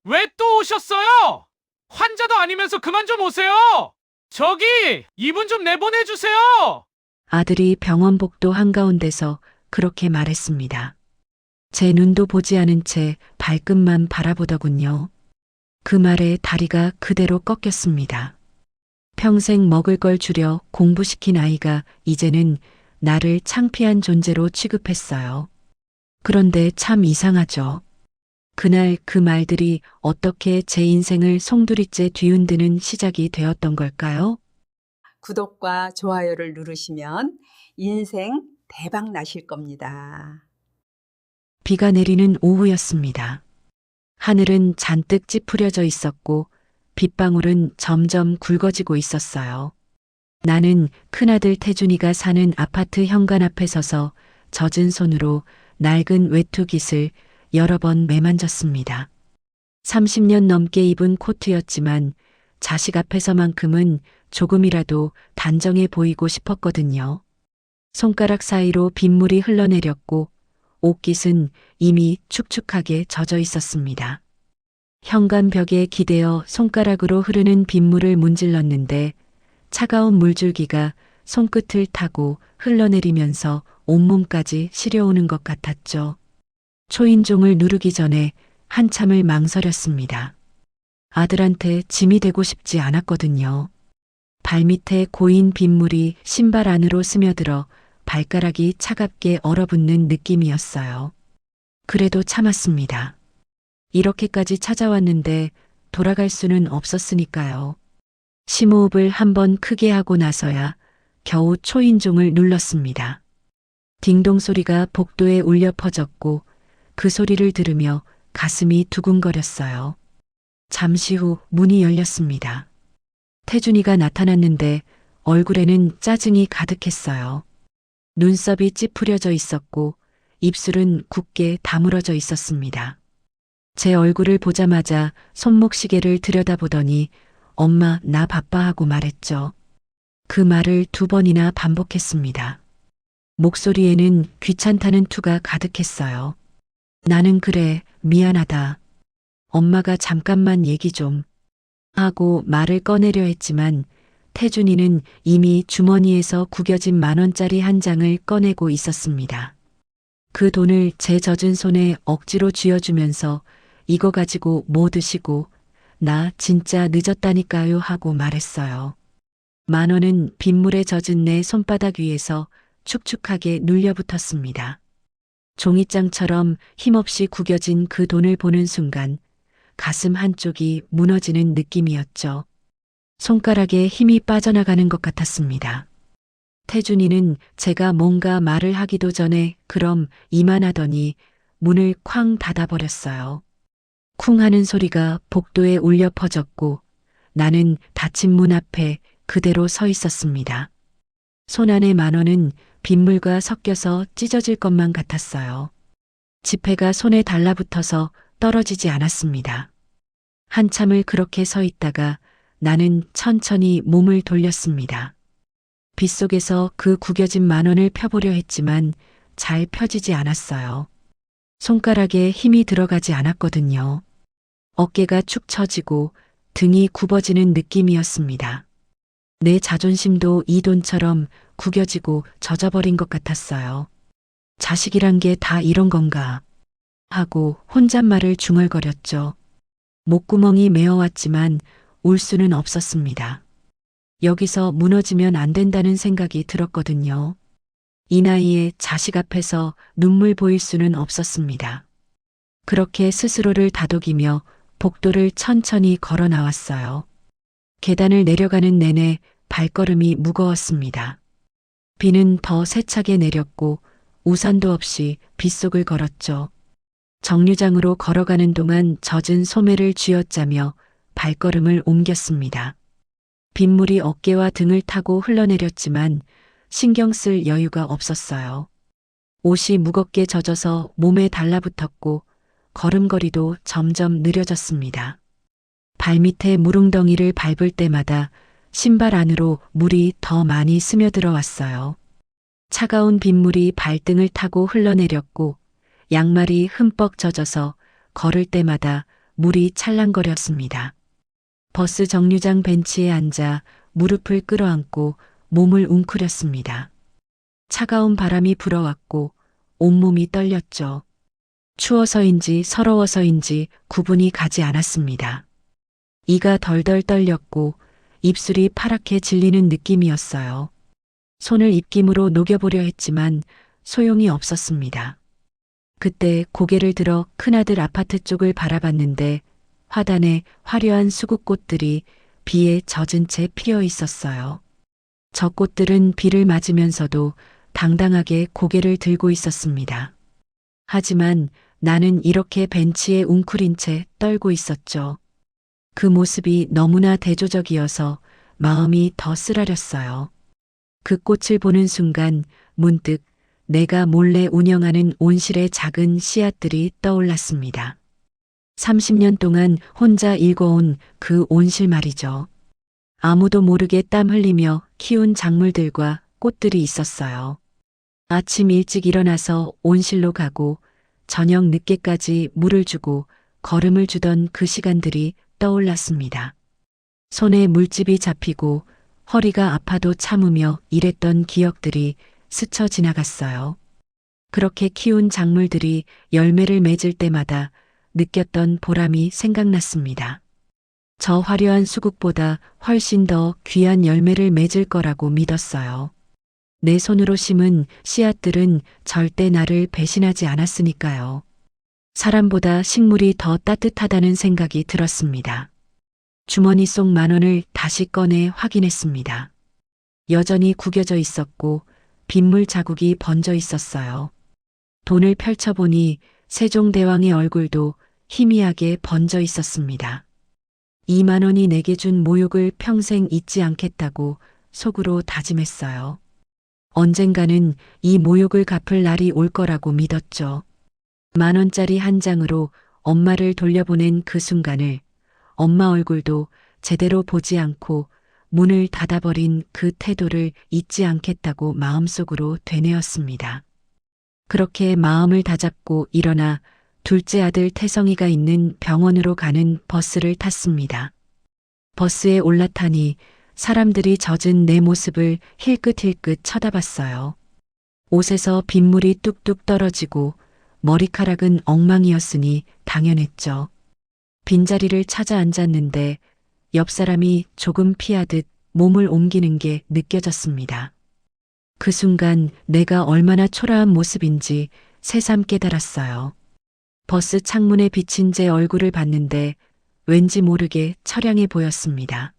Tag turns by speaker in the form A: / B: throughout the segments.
A: 왜 또 오셨어요? 환자도 아니면서 그만 좀 오세요. 저기, 이분 좀 내보내주세요.
B: 아들이 병원 복도 한가운데서 그렇게 말했습니다. 제 눈도 보지 않은 채 발끝만 바라보더군요. 그 말에 다리가 그대로 꺾였습니다. 평생 먹을 걸 줄여 공부시킨 아이가 이제는 나를 창피한 존재로 취급했어요. 그런데 참 이상하죠. 그날 그 말들이 어떻게 제 인생을 송두리째 뒤흔드는 시작이 되었던 걸까요?
C: 구독과 좋아요를 누르시면 인생 대박 나실 겁니다.
B: 비가 내리는 오후였습니다. 하늘은 잔뜩 찌푸려져 있었고 빗방울은 점점 굵어지고 있었어요. 나는 큰아들 태준이가 사는 아파트 현관 앞에 서서 젖은 손으로 낡은 외투깃을 여러 번 매만졌습니다. 30년 넘게 입은 코트였지만 자식 앞에서만큼은 조금이라도 단정해 보이고 싶었거든요. 손가락 사이로 빗물이 흘러내렸고 옷깃은 이미 축축하게 젖어 있었습니다. 현관 벽에 기대어 손가락으로 흐르는 빗물을 문질렀는데 차가운 물줄기가 손끝을 타고 흘러내리면서 온몸까지 시려오는 것 같았죠. 초인종을 누르기 전에 한참을 망설였습니다. 아들한테 짐이 되고 싶지 않았거든요. 발밑에 고인 빗물이 신발 안으로 스며들어 발가락이 차갑게 얼어붙는 느낌이었어요. 그래도 참았습니다. 이렇게까지 찾아왔는데 돌아갈 수는 없었으니까요. 심호흡을 한번 크게 하고 나서야 겨우 초인종을 눌렀습니다. 딩동 소리가 복도에 울려 퍼졌고 그 소리를 들으며 가슴이 두근거렸어요. 잠시 후 문이 열렸습니다. 태준이가 나타났는데 얼굴에는 짜증이 가득했어요. 눈썹이 찌푸려져 있었고 입술은 굳게 다물어져 있었습니다. 제 얼굴을 보자마자 손목시계를 들여다보더니 엄마 나 바빠 하고 말했죠. 그 말을 2번이나 반복했습니다. 목소리에는 귀찮다는 투가 가득했어요. 나는 그래 미안하다. 엄마가 잠깐만 얘기 좀 하고 말을 꺼내려 했지만 태준이는 이미 주머니에서 구겨진 10,000원짜리 한 장을 꺼내고 있었습니다. 그 돈을 제 젖은 손에 억지로 쥐어주면서 이거 가지고 뭐 드시고 나 진짜 늦었다니까요 하고 말했어요. 10,000원은 빗물에 젖은 내 손바닥 위에서 축축하게 눌려붙었습니다. 종이장처럼 힘없이 구겨진 그 돈을 보는 순간 가슴 한쪽이 무너지는 느낌이었죠. 손가락에 힘이 빠져나가는 것 같았습니다. 태준이는 제가 뭔가 말을 하기도 전에 그럼 이만하더니 문을 쾅 닫아버렸어요. 쿵 하는 소리가 복도에 울려 퍼졌고 나는 닫힌 문 앞에 그대로 서 있었습니다. 손 안의 10,000원은 빗물과 섞여서 찢어질 것만 같았어요. 지폐가 손에 달라붙어서 떨어지지 않았습니다. 한참을 그렇게 서 있다가 나는 천천히 몸을 돌렸습니다. 빗속에서 그 구겨진 10,000원을 펴보려 했지만 잘 펴지지 않았어요. 손가락에 힘이 들어가지 않았거든요. 어깨가 축 처지고 등이 굽어지는 느낌이었습니다. 내 자존심도 이 돈처럼 구겨지고 젖어버린 것 같았어요. 자식이란 게 다 이런 건가 하고 혼잣말을 중얼거렸죠. 목구멍이 메어왔지만 울 수는 없었습니다. 여기서 무너지면 안 된다는 생각이 들었거든요. 이 나이에 자식 앞에서 눈물 보일 수는 없었습니다. 그렇게 스스로를 다독이며 복도를 천천히 걸어 나왔어요. 계단을 내려가는 내내 발걸음이 무거웠습니다. 비는 더 세차게 내렸고 우산도 없이 빗속을 걸었죠. 정류장으로 걸어가는 동안 젖은 소매를 쥐어짜며 발걸음을 옮겼습니다. 빗물이 어깨와 등을 타고 흘러내렸지만 신경 쓸 여유가 없었어요. 옷이 무겁게 젖어서 몸에 달라붙었고 걸음걸이도 점점 느려졌습니다. 발밑에 무릉덩이를 밟을 때마다 신발 안으로 물이 더 많이 스며들어 왔어요. 차가운 빗물이 발등을 타고 흘러내렸고 양말이 흠뻑 젖어서 걸을 때마다 물이 찰랑거렸습니다. 버스 정류장 벤치에 앉아 무릎을 끌어안고 몸을 웅크렸습니다. 차가운 바람이 불어왔고 온몸이 떨렸죠. 추워서인지 서러워서인지 구분이 가지 않았습니다. 이가 덜덜 떨렸고 입술이 파랗게 질리는 느낌이었어요. 손을 입김으로 녹여보려 했지만 소용이 없었습니다. 그때 고개를 들어 큰아들 아파트 쪽을 바라봤는데 화단에 화려한 수국꽃들이 비에 젖은 채 피어 있었어요. 저 꽃들은 비를 맞으면서도 당당하게 고개를 들고 있었습니다. 하지만 나는 이렇게 벤치에 웅크린 채 떨고 있었죠. 그 모습이 너무나 대조적이어서 마음이 더 쓰라렸어요. 그 꽃을 보는 순간 문득 내가 몰래 운영하는 온실의 작은 씨앗들이 떠올랐습니다. 30년 동안 혼자 일궈온 그 온실 말이죠. 아무도 모르게 땀 흘리며 키운 작물들과 꽃들이 있었어요. 아침 일찍 일어나서 온실로 가고 저녁 늦게까지 물을 주고 거름을 주던 그 시간들이 떠올랐습니다. 손에 물집이 잡히고 허리가 아파도 참으며 일했던 기억들이 스쳐 지나갔어요. 그렇게 키운 작물들이 열매를 맺을 때마다 느꼈던 보람이 생각났습니다. 저 화려한 수국보다 훨씬 더 귀한 열매를 맺을 거라고 믿었어요. 내 손으로 심은 씨앗들은 절대 나를 배신하지 않았으니까요. 사람보다 식물이 더 따뜻하다는 생각이 들었습니다. 주머니 속 10,000원을 다시 꺼내 확인했습니다. 여전히 구겨져 있었고 빗물 자국이 번져 있었어요. 돈을 펼쳐보니 세종대왕의 얼굴도 희미하게 번져 있었습니다. 20,000원이 내게 준 모욕을 평생 잊지 않겠다고 속으로 다짐했어요. 언젠가는 이 모욕을 갚을 날이 올 거라고 믿었죠. 10,000원짜리 한 장으로 엄마를 돌려보낸 그 순간을 엄마 얼굴도 제대로 보지 않고 문을 닫아버린 그 태도를 잊지 않겠다고 마음속으로 되뇌었습니다. 그렇게 마음을 다잡고 일어나 둘째 아들 태성이가 있는 병원으로 가는 버스를 탔습니다. 버스에 올라타니 사람들이 젖은 내 모습을 힐끗힐끗 쳐다봤어요. 옷에서 빗물이 뚝뚝 떨어지고 머리카락은 엉망이었으니 당연했죠. 빈자리를 찾아 앉았는데 옆 사람이 조금 피하듯 몸을 옮기는 게 느껴졌습니다. 그 순간 내가 얼마나 초라한 모습인지 새삼 깨달았어요. 버스 창문에 비친 제 얼굴을 봤는데 왠지 모르게 처량해 보였습니다.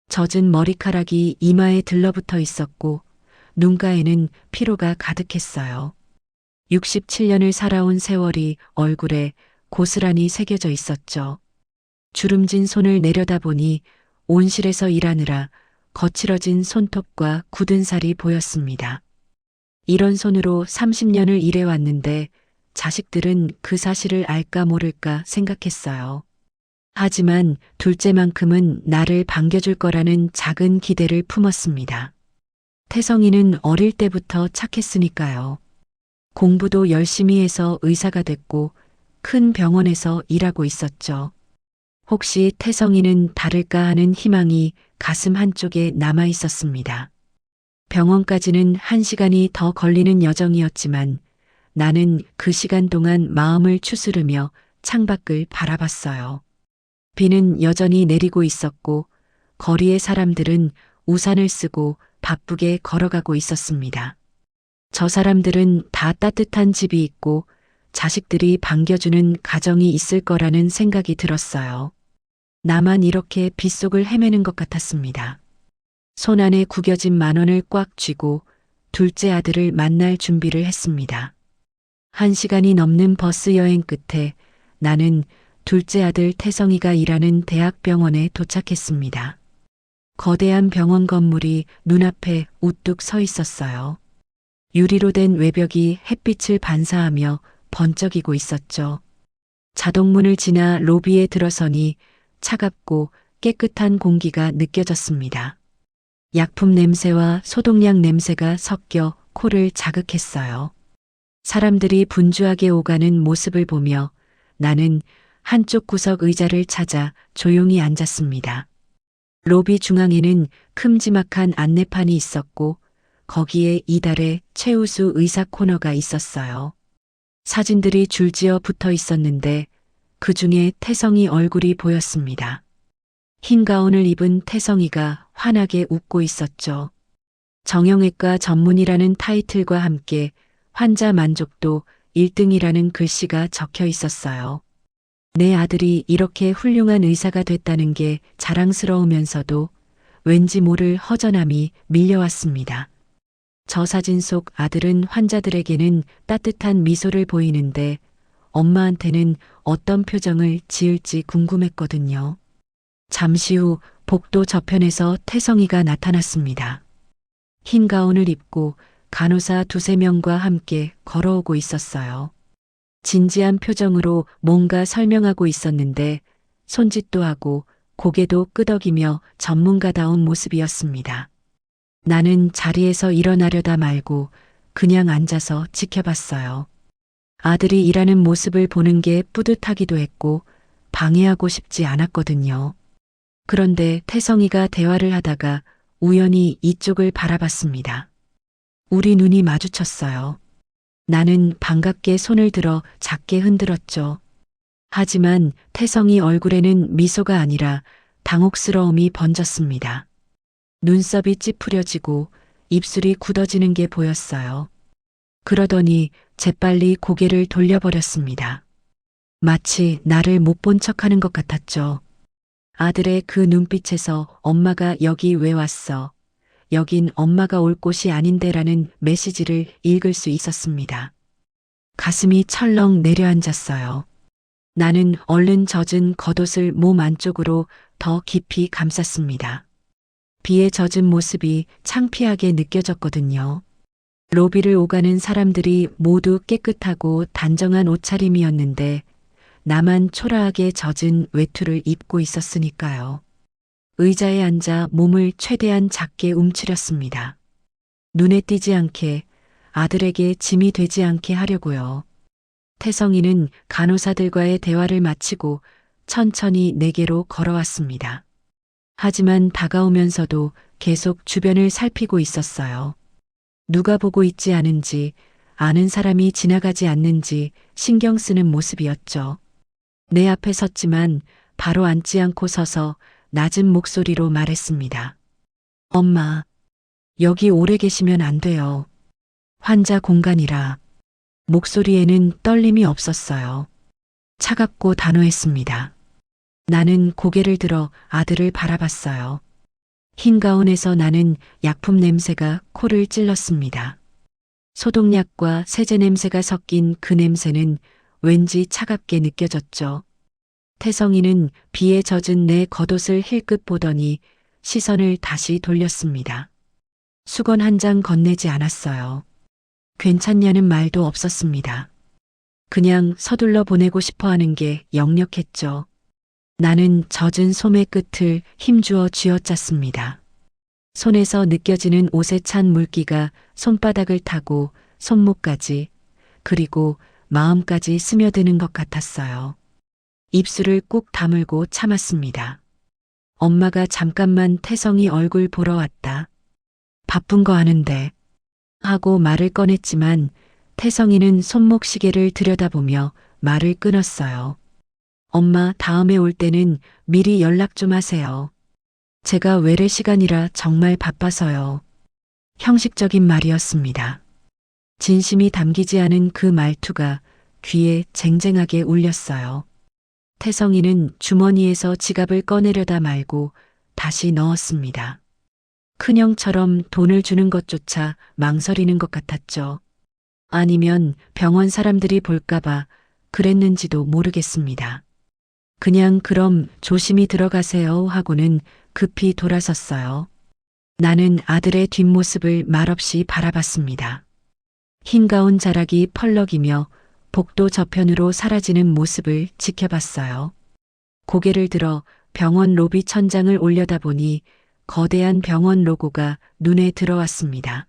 B: 젖은 머리카락이 이마에 들러붙어 있었고 눈가에는 피로가 가득했어요. 67년을 살아온 세월이 얼굴에 고스란히 새겨져 있었죠. 주름진 손을 내려다보니 온실에서 일하느라 거칠어진 손톱과 굳은 살이 보였습니다. 이런 손으로 30년을 일해왔는데 자식들은 그 사실을 알까 모를까 생각했어요. 하지만 둘째만큼은 나를 반겨줄 거라는 작은 기대를 품었습니다. 태성이는 어릴 때부터 착했으니까요. 공부도 열심히 해서 의사가 됐고 큰 병원에서 일하고 있었죠. 혹시 태성이는 다를까 하는 희망이 가슴 한쪽에 남아 있었습니다. 병원까지는 1시간이 더 걸리는 여정이었지만 나는 그 시간 동안 마음을 추스르며 창밖을 바라봤어요. 비는 여전히 내리고 있었고 거리의 사람들은 우산을 쓰고 바쁘게 걸어가고 있었습니다. 저 사람들은 다 따뜻한 집이 있고 자식들이 반겨주는 가정이 있을 거라는 생각이 들었어요. 나만 이렇게 빗속을 헤매는 것 같았습니다. 손 안에 구겨진 10,000원을 꽉 쥐고 둘째 아들을 만날 준비를 했습니다. 1시간이 넘는 버스 여행 끝에 나는 둘째 아들 태성이가 일하는 대학병원에 도착했습니다. 거대한 병원 건물이 눈앞에 우뚝 서 있었어요. 유리로 된 외벽이 햇빛을 반사하며 번쩍이고 있었죠. 자동문을 지나 로비에 들어서니 차갑고 깨끗한 공기가 느껴졌습니다. 약품 냄새와 소독약 냄새가 섞여 코를 자극했어요. 사람들이 분주하게 오가는 모습을 보며 나는 한쪽 구석 의자를 찾아 조용히 앉았습니다. 로비 중앙에는 큼지막한 안내판이 있었고 거기에 이달의 최우수 의사 코너가 있었어요. 사진들이 줄지어 붙어 있었는데 그 중에 태성이 얼굴이 보였습니다. 흰 가운을 입은 태성이가 환하게 웃고 있었죠. 정형외과 전문이라는 타이틀과 함께 환자 만족도 1등이라는 글씨가 적혀 있었어요. 내 아들이 이렇게 훌륭한 의사가 됐다는 게 자랑스러우면서도 왠지 모를 허전함이 밀려왔습니다. 저 사진 속 아들은 환자들에게는 따뜻한 미소를 보이는데 엄마한테는 어떤 표정을 지을지 궁금했거든요. 잠시 후 복도 저편에서 태성이가 나타났습니다. 흰 가운을 입고 간호사 2~3명과 함께 걸어오고 있었어요. 진지한 표정으로 뭔가 설명하고 있었는데 손짓도 하고 고개도 끄덕이며 전문가다운 모습이었습니다. 나는 자리에서 일어나려다 말고 그냥 앉아서 지켜봤어요. 아들이 일하는 모습을 보는 게 뿌듯하기도 했고 방해하고 싶지 않았거든요. 그런데 태성이가 대화를 하다가 우연히 이쪽을 바라봤습니다. 우리 눈이 마주쳤어요. 나는 반갑게 손을 들어 작게 흔들었죠. 하지만 태성이 얼굴에는 미소가 아니라 당혹스러움이 번졌습니다. 눈썹이 찌푸려지고 입술이 굳어지는 게 보였어요. 그러더니 재빨리 고개를 돌려버렸습니다. 마치 나를 못 본 척하는 것 같았죠. 아들의 그 눈빛에서 엄마가 여기 왜 왔어? 여긴 엄마가 올 곳이 아닌데라는 메시지를 읽을 수 있었습니다. 가슴이 철렁 내려앉았어요. 나는 얼른 젖은 겉옷을 몸 안쪽으로 더 깊이 감쌌습니다. 비에 젖은 모습이 창피하게 느껴졌거든요. 로비를 오가는 사람들이 모두 깨끗하고 단정한 옷차림이었는데 나만 초라하게 젖은 외투를 입고 있었으니까요. 의자에 앉아 몸을 최대한 작게 움츠렸습니다. 눈에 띄지 않게 아들에게 짐이 되지 않게 하려고요. 태성이는 간호사들과의 대화를 마치고 천천히 내게로 걸어왔습니다. 하지만 다가오면서도 계속 주변을 살피고 있었어요. 누가 보고 있지 않은지, 아는 사람이 지나가지 않는지 신경 쓰는 모습이었죠. 내 앞에 섰지만 바로 앉지 않고 서서 낮은 목소리로 말했습니다. 엄마, 여기 오래 계시면 안 돼요. 환자 공간이라. 목소리에는 떨림이 없었어요. 차갑고 단호했습니다. 나는 고개를 들어 아들을 바라봤어요. 흰 가운에서 나는 약품 냄새가 코를 찔렀습니다. 소독약과 세제 냄새가 섞인 그 냄새는 왠지 차갑게 느껴졌죠. 태성이는 비에 젖은 내 겉옷을 힐끗 보더니 시선을 다시 돌렸습니다. 수건 한 장 건네지 않았어요. 괜찮냐는 말도 없었습니다. 그냥 서둘러 보내고 싶어 하는 게 역력했죠. 나는 젖은 소매 끝을 힘주어 쥐어짰습니다. 손에서 느껴지는 옷에 찬 물기가 손바닥을 타고 손목까지 그리고 마음까지 스며드는 것 같았어요. 입술을 꾹 다물고 참았습니다. 엄마가 잠깐만 태성이 얼굴 보러 왔다. 바쁜 거 아는데 하고 말을 꺼냈지만 태성이는 손목 시계를 들여다보며 말을 끊었어요. 엄마 다음에 올 때는 미리 연락 좀 하세요. 제가 외래 시간이라 정말 바빠서요. 형식적인 말이었습니다. 진심이 담기지 않은 그 말투가 귀에 쟁쟁하게 울렸어요. 태성이는 주머니에서 지갑을 꺼내려다 말고 다시 넣었습니다. 큰형처럼 돈을 주는 것조차 망설이는 것 같았죠. 아니면 병원 사람들이 볼까봐 그랬는지도 모르겠습니다. 그냥 그럼 조심히 들어가세요 하고는 급히 돌아섰어요. 나는 아들의 뒷모습을 말없이 바라봤습니다. 흰 가운 자락이 펄럭이며 복도 저편으로 사라지는 모습을 지켜봤어요. 고개를 들어 병원 로비 천장을 올려다보니 거대한 병원 로고가 눈에 들어왔습니다.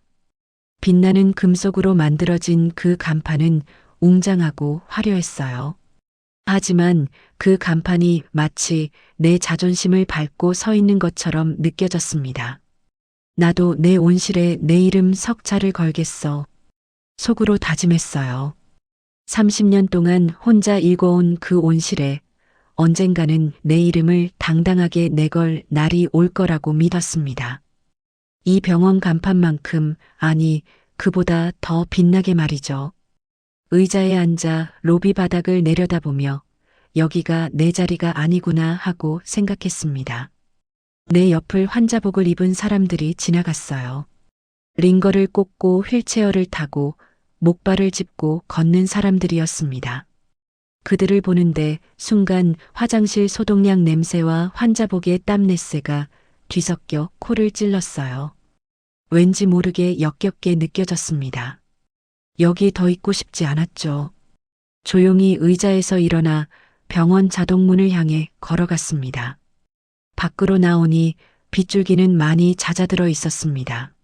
B: 빛나는 금속으로 만들어진 그 간판은 웅장하고 화려했어요. 하지만 그 간판이 마치 내 자존심을 밟고 서 있는 것처럼 느껴졌습니다. 나도 내 온실에 내 이름 석자를 걸겠어. 속으로 다짐했어요. 30년 동안 혼자 읽어온 그 온실에 언젠가는 내 이름을 당당하게 내걸 날이 올 거라고 믿었습니다. 이 병원 간판만큼, 아니, 그보다 더 빛나게 말이죠. 의자에 앉아 로비 바닥을 내려다보며 여기가 내 자리가 아니구나 하고 생각했습니다. 내 옆을 환자복을 입은 사람들이 지나갔어요. 링거를 꽂고 휠체어를 타고 목발을 짚고 걷는 사람들이었습니다. 그들을 보는데 순간 화장실 소독약 냄새와 환자복의 땀내새가 뒤섞여 코를 찔렀어요. 왠지 모르게 역겹게 느껴졌습니다. 여기 더 있고 싶지 않았죠. 조용히 의자에서 일어나 병원 자동문을 향해 걸어갔습니다. 밖으로 나오니 빗줄기는 많이 잦아들어 있었습니다.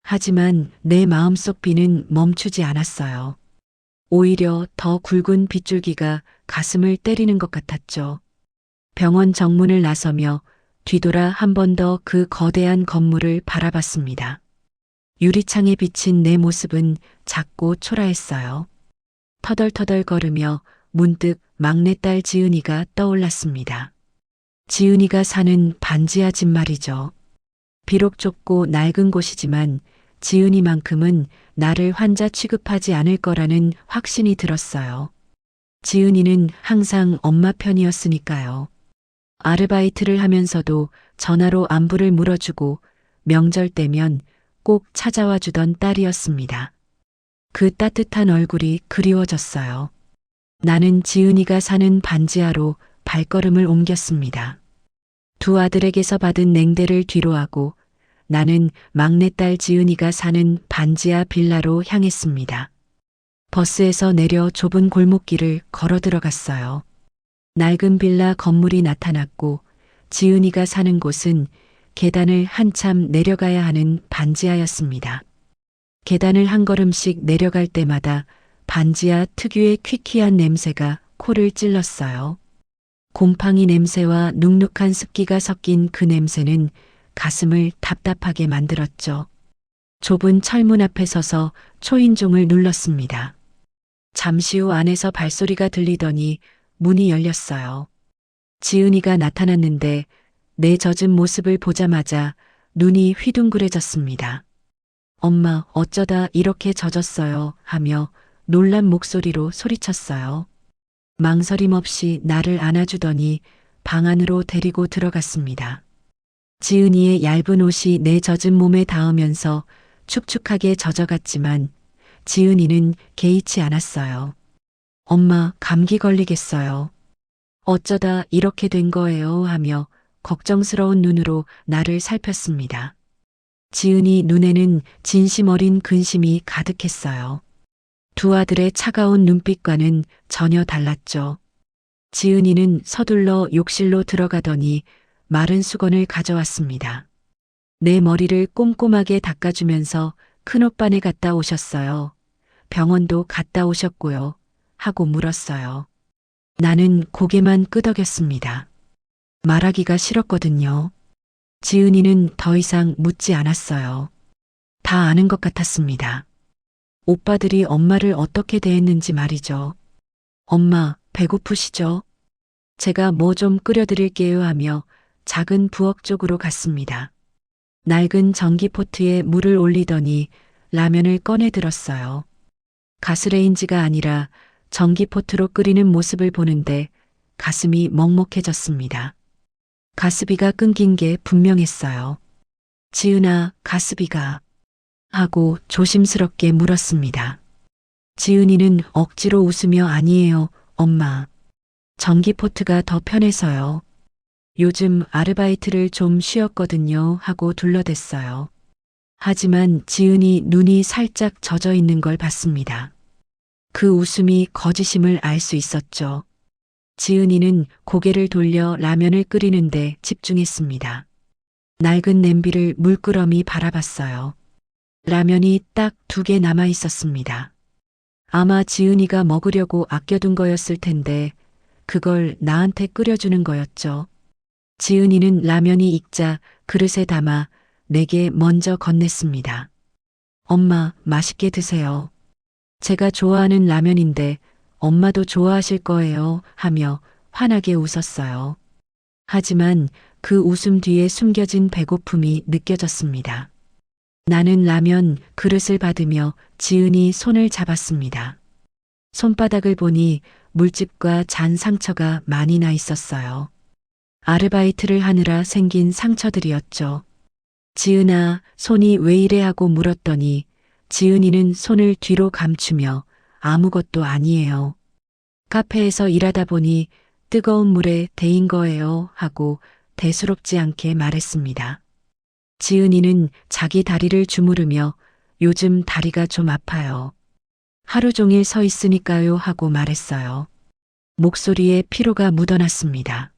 B: 하지만 내 마음속 비는 멈추지 않았어요. 오히려 더 굵은 빗줄기가 가슴을 때리는 것 같았죠. 병원 정문을 나서며 뒤돌아 한 번 더 그 거대한 건물을 바라봤습니다. 유리창에 비친 내 모습은 작고 초라했어요. 터덜터덜 걸으며 문득 막내딸 지은이가 떠올랐습니다. 지은이가 사는 반지하 집 말이죠. 비록 좁고 낡은 곳이지만 지은이만큼은 나를 환자 취급하지 않을 거라는 확신이 들었어요. 지은이는 항상 엄마 편이었으니까요. 아르바이트를 하면서도 전화로 안부를 물어주고 명절 때면 꼭 찾아와 주던 딸이었습니다. 그 따뜻한 얼굴이 그리워졌어요. 나는 지은이가 사는 반지하로 발걸음을 옮겼습니다. 두 아들에게서 받은 냉대를 뒤로하고 나는 막내딸 지은이가 사는 반지하 빌라로 향했습니다. 버스에서 내려 좁은 골목길을 걸어 들어갔어요. 낡은 빌라 건물이 나타났고 지은이가 사는 곳은 계단을 한참 내려가야 하는 반지하였습니다. 계단을 한 걸음씩 내려갈 때마다 반지하 특유의 퀴퀴한 냄새가 코를 찔렀어요. 곰팡이 냄새와 눅눅한 습기가 섞인 그 냄새는 가슴을 답답하게 만들었죠. 좁은 철문 앞에 서서 초인종을 눌렀습니다. 잠시 후 안에서 발소리가 들리더니 문이 열렸어요. 지은이가 나타났는데 내 젖은 모습을 보자마자 눈이 휘둥그레졌습니다. 엄마, 어쩌다 이렇게 젖었어요 하며 놀란 목소리로 소리쳤어요. 망설임 없이 나를 안아주더니 방 안으로 데리고 들어갔습니다. 지은이의 얇은 옷이 내 젖은 몸에 닿으면서 축축하게 젖어갔지만 지은이는 개의치 않았어요. 엄마, 감기 걸리겠어요. 어쩌다 이렇게 된 거예요 하며 걱정스러운 눈으로 나를 살폈습니다. 지은이 눈에는 진심 어린 근심이 가득했어요. 두 아들의 차가운 눈빛과는 전혀 달랐죠. 지은이는 서둘러 욕실로 들어가더니 마른 수건을 가져왔습니다. 내 머리를 꼼꼼하게 닦아주면서 큰오빠네 갔다 오셨어요. 병원도 갔다 오셨고요. 하고 물었어요. 나는 고개만 끄덕였습니다. 말하기가 싫었거든요. 지은이는 더 이상 묻지 않았어요. 다 아는 것 같았습니다. 오빠들이 엄마를 어떻게 대했는지 말이죠. 엄마, 배고프시죠? 제가 뭐 좀 끓여드릴게요 하며 작은 부엌 쪽으로 갔습니다. 낡은 전기포트에 물을 올리더니 라면을 꺼내 들었어요. 가스레인지가 아니라 전기포트로 끓이는 모습을 보는데 가슴이 먹먹해졌습니다. 가스비가 끊긴 게 분명했어요. 지은아, 가스비가 하고 조심스럽게 물었습니다. 지은이는 억지로 웃으며 아니에요, 엄마. 전기포트가 더 편해서요. 요즘 아르바이트를 좀 쉬었거든요 하고 둘러댔어요. 하지만 지은이 눈이 살짝 젖어 있는 걸 봤습니다. 그 웃음이 거짓임을 알 수 있었죠. 지은이는 고개를 돌려 라면을 끓이는데 집중했습니다. 낡은 냄비를 물끄러미 바라봤어요. 라면이 딱 2개 남아 있었습니다. 아마 지은이가 먹으려고 아껴둔 거였을 텐데 그걸 나한테 끓여주는 거였죠. 지은이는 라면이 익자 그릇에 담아 내게 먼저 건넸습니다. 엄마, 맛있게 드세요. 제가 좋아하는 라면인데 엄마도 좋아하실 거예요 하며 환하게 웃었어요. 하지만 그 웃음 뒤에 숨겨진 배고픔이 느껴졌습니다. 나는 라면 그릇을 받으며 지은이 손을 잡았습니다. 손바닥을 보니 물집과 잔 상처가 많이 나 있었어요. 아르바이트를 하느라 생긴 상처들이었죠. 지은아, 손이 왜 이래 하고 물었더니 지은이는 손을 뒤로 감추며 아무것도 아니에요. 카페에서 일하다 보니 뜨거운 물에 데인 거예요 하고 대수롭지 않게 말했습니다. 지은이는 자기 다리를 주무르며 요즘 다리가 좀 아파요. 하루 종일 서 있으니까요 하고 말했어요. 목소리에 피로가 묻어났습니다.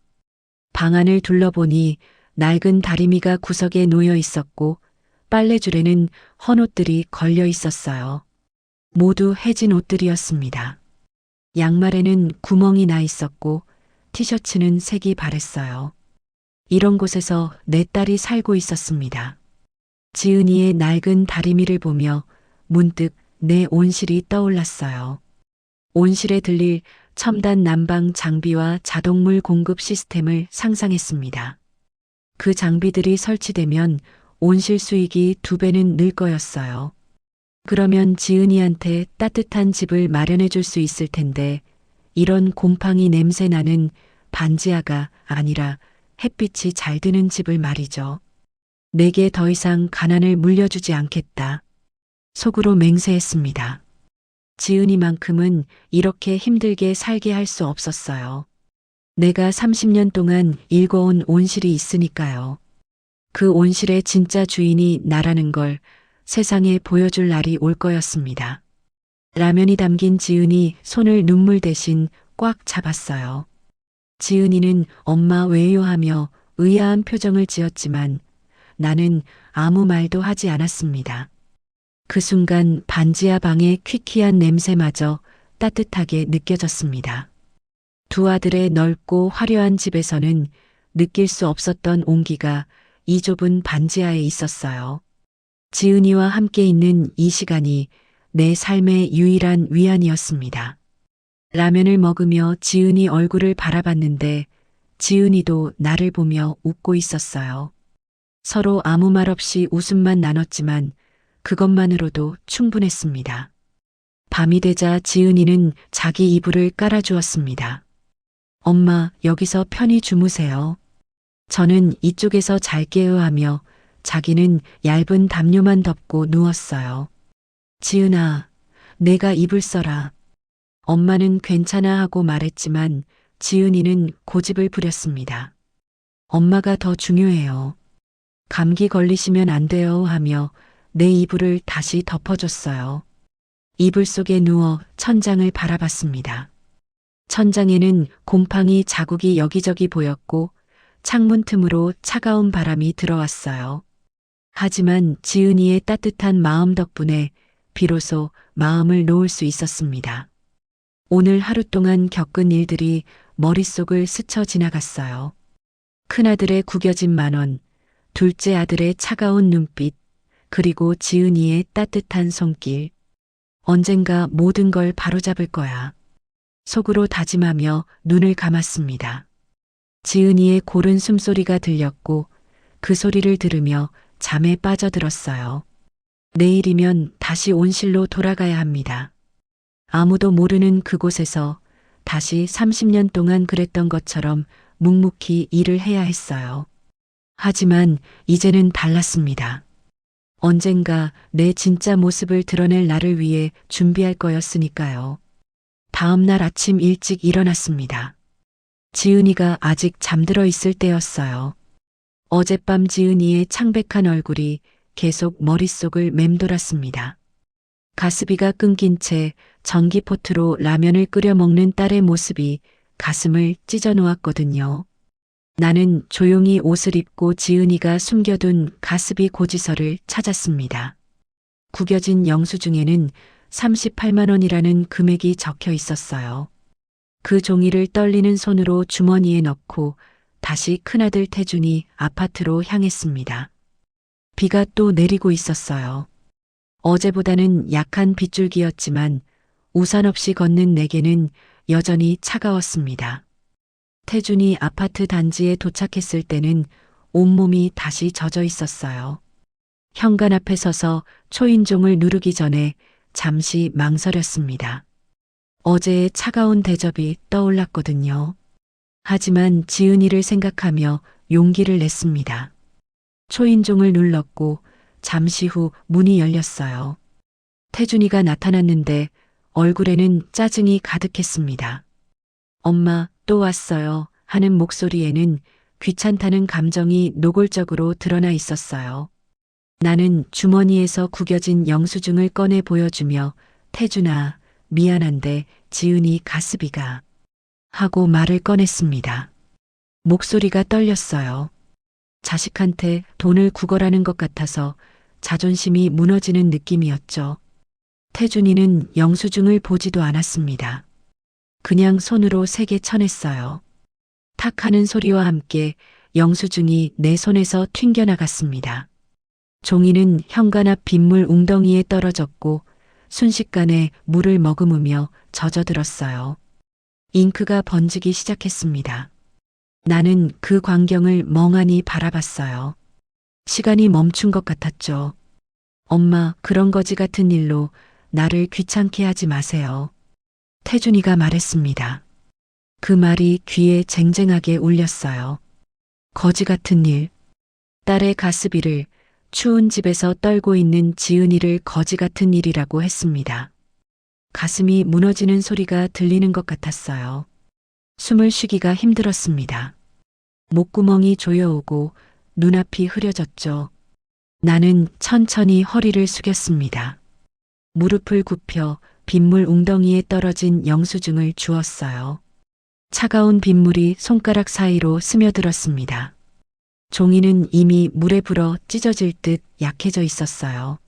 B: 방 안을 둘러보니 낡은 다리미가 구석에 놓여 있었고 빨래줄에는 헌옷들이 걸려 있었어요. 모두 해진 옷들이었습니다. 양말에는 구멍이 나 있었고 티셔츠는 색이 바랬어요. 이런 곳에서 내 딸이 살고 있었습니다. 지은이의 낡은 다리미를 보며 문득 내 온실이 떠올랐어요. 온실에 들릴 첨단 난방 장비와 자동물 공급 시스템을 상상했습니다. 그 장비들이 설치되면 온실 수익이 2배는 늘 거였어요. 그러면 지은이한테 따뜻한 집을 마련해 줄 수 있을 텐데 이런 곰팡이 냄새 나는 반지하가 아니라 햇빛이 잘 드는 집을 말이죠. 내게 더 이상 가난을 물려주지 않겠다. 속으로 맹세했습니다. 지은이만큼은 이렇게 힘들게 살게 할 수 없었어요. 내가 30년 동안 일궈온 온실이 있으니까요. 그 온실의 진짜 주인이 나라는 걸 세상에 보여줄 날이 올 거였습니다. 라면이 담긴 지은이 손을 눈물 대신 꽉 잡았어요. 지은이는 엄마 왜요 하며 의아한 표정을 지었지만 나는 아무 말도 하지 않았습니다. 그 순간 반지하 방의 퀴퀴한 냄새마저 따뜻하게 느껴졌습니다. 두 아들의 넓고 화려한 집에서는 느낄 수 없었던 온기가 이 좁은 반지하에 있었어요. 지은이와 함께 있는 이 시간이 내 삶의 유일한 위안이었습니다. 라면을 먹으며 지은이 얼굴을 바라봤는데 지은이도 나를 보며 웃고 있었어요. 서로 아무 말 없이 웃음만 나눴지만 그것만으로도 충분했습니다. 밤이 되자 지은이는 자기 이불을 깔아주었습니다. 엄마, 여기서 편히 주무세요. 저는 이쪽에서 잘게요 하며 자기는 얇은 담요만 덮고 누웠어요. 지은아, 내가 이불 써라. 엄마는 괜찮아 하고 말했지만 지은이는 고집을 부렸습니다. 엄마가 더 중요해요. 감기 걸리시면 안 돼요 하며 내 이불을 다시 덮어줬어요. 이불 속에 누워 천장을 바라봤습니다. 천장에는 곰팡이 자국이 여기저기 보였고 창문 틈으로 차가운 바람이 들어왔어요. 하지만 지은이의 따뜻한 마음 덕분에 비로소 마음을 놓을 수 있었습니다. 오늘 하루 동안 겪은 일들이 머릿속을 스쳐 지나갔어요. 큰아들의 구겨진 만원, 둘째 아들의 차가운 눈빛, 그리고 지은이의 따뜻한 손길. 언젠가 모든 걸 바로잡을 거야. 속으로 다짐하며 눈을 감았습니다. 지은이의 고른 숨소리가 들렸고 그 소리를 들으며 잠에 빠져들었어요. 내일이면 다시 온실로 돌아가야 합니다. 아무도 모르는 그곳에서 다시 30년 동안 그랬던 것처럼 묵묵히 일을 해야 했어요. 하지만 이제는 달랐습니다. 언젠가 내 진짜 모습을 드러낼 날을 위해 준비할 거였으니까요. 다음 날 아침 일찍 일어났습니다. 지은이가 아직 잠들어 있을 때였어요. 어젯밤 지은이의 창백한 얼굴이 계속 머릿속을 맴돌았습니다. 가스비가 끊긴 채 전기포트로 라면을 끓여 먹는 딸의 모습이 가슴을 찢어 놓았거든요. 나는 조용히 옷을 입고 지은이가 숨겨둔 가스비 고지서를 찾았습니다. 구겨진 영수증에는 38만 원이라는 금액이 적혀 있었어요. 그 종이를 떨리는 손으로 주머니에 넣고 다시 큰아들 태준이 아파트로 향했습니다. 비가 또 내리고 있었어요. 어제보다는 약한 빗줄기였지만 우산 없이 걷는 내게는 여전히 차가웠습니다. 태준이 아파트 단지에 도착했을 때는 온몸이 다시 젖어 있었어요. 현관 앞에 서서 초인종을 누르기 전에 잠시 망설였습니다. 어제의 차가운 대접이 떠올랐거든요. 하지만 지은이를 생각하며 용기를 냈습니다. 초인종을 눌렀고 잠시 후 문이 열렸어요. 태준이가 나타났는데 얼굴에는 짜증이 가득했습니다. 엄마, 또 왔어요 하는 목소리에는 귀찮다는 감정이 노골적으로 드러나 있었어요. 나는 주머니에서 구겨진 영수증을 꺼내 보여주며 태준아, 미안한데 지은이 가스비가 하고 말을 꺼냈습니다. 목소리가 떨렸어요. 자식한테 돈을 구걸하는 것 같아서 자존심이 무너지는 느낌이었죠. 태준이는 영수증을 보지도 않았습니다. 그냥 손으로 세게 쳐냈어요. 탁 하는 소리와 함께 영수증이 내 손에서 튕겨나갔습니다. 종이는 현관 앞 빗물 웅덩이에 떨어졌고 순식간에 물을 머금으며 젖어들었어요. 잉크가 번지기 시작했습니다. 나는 그 광경을 멍하니 바라봤어요. 시간이 멈춘 것 같았죠. 엄마, 그런 거지 같은 일로 나를 귀찮게 하지 마세요. 태준이가 말했습니다. 그 말이 귀에 쟁쟁하게 울렸어요. 거지 같은 일. 딸의 가스비를 추운 집에서 떨고 있는 지은이를 거지 같은 일이라고 했습니다. 가슴이 무너지는 소리가 들리는 것 같았어요. 숨을 쉬기가 힘들었습니다. 목구멍이 조여오고 눈앞이 흐려졌죠. 나는 천천히 허리를 숙였습니다. 무릎을 굽혀 빗물 웅덩이에 떨어진 영수증을 주었어요. 차가운 빗물이 손가락 사이로 스며들었습니다. 종이는 이미 물에 불어 찢어질 듯 약해져 있었어요.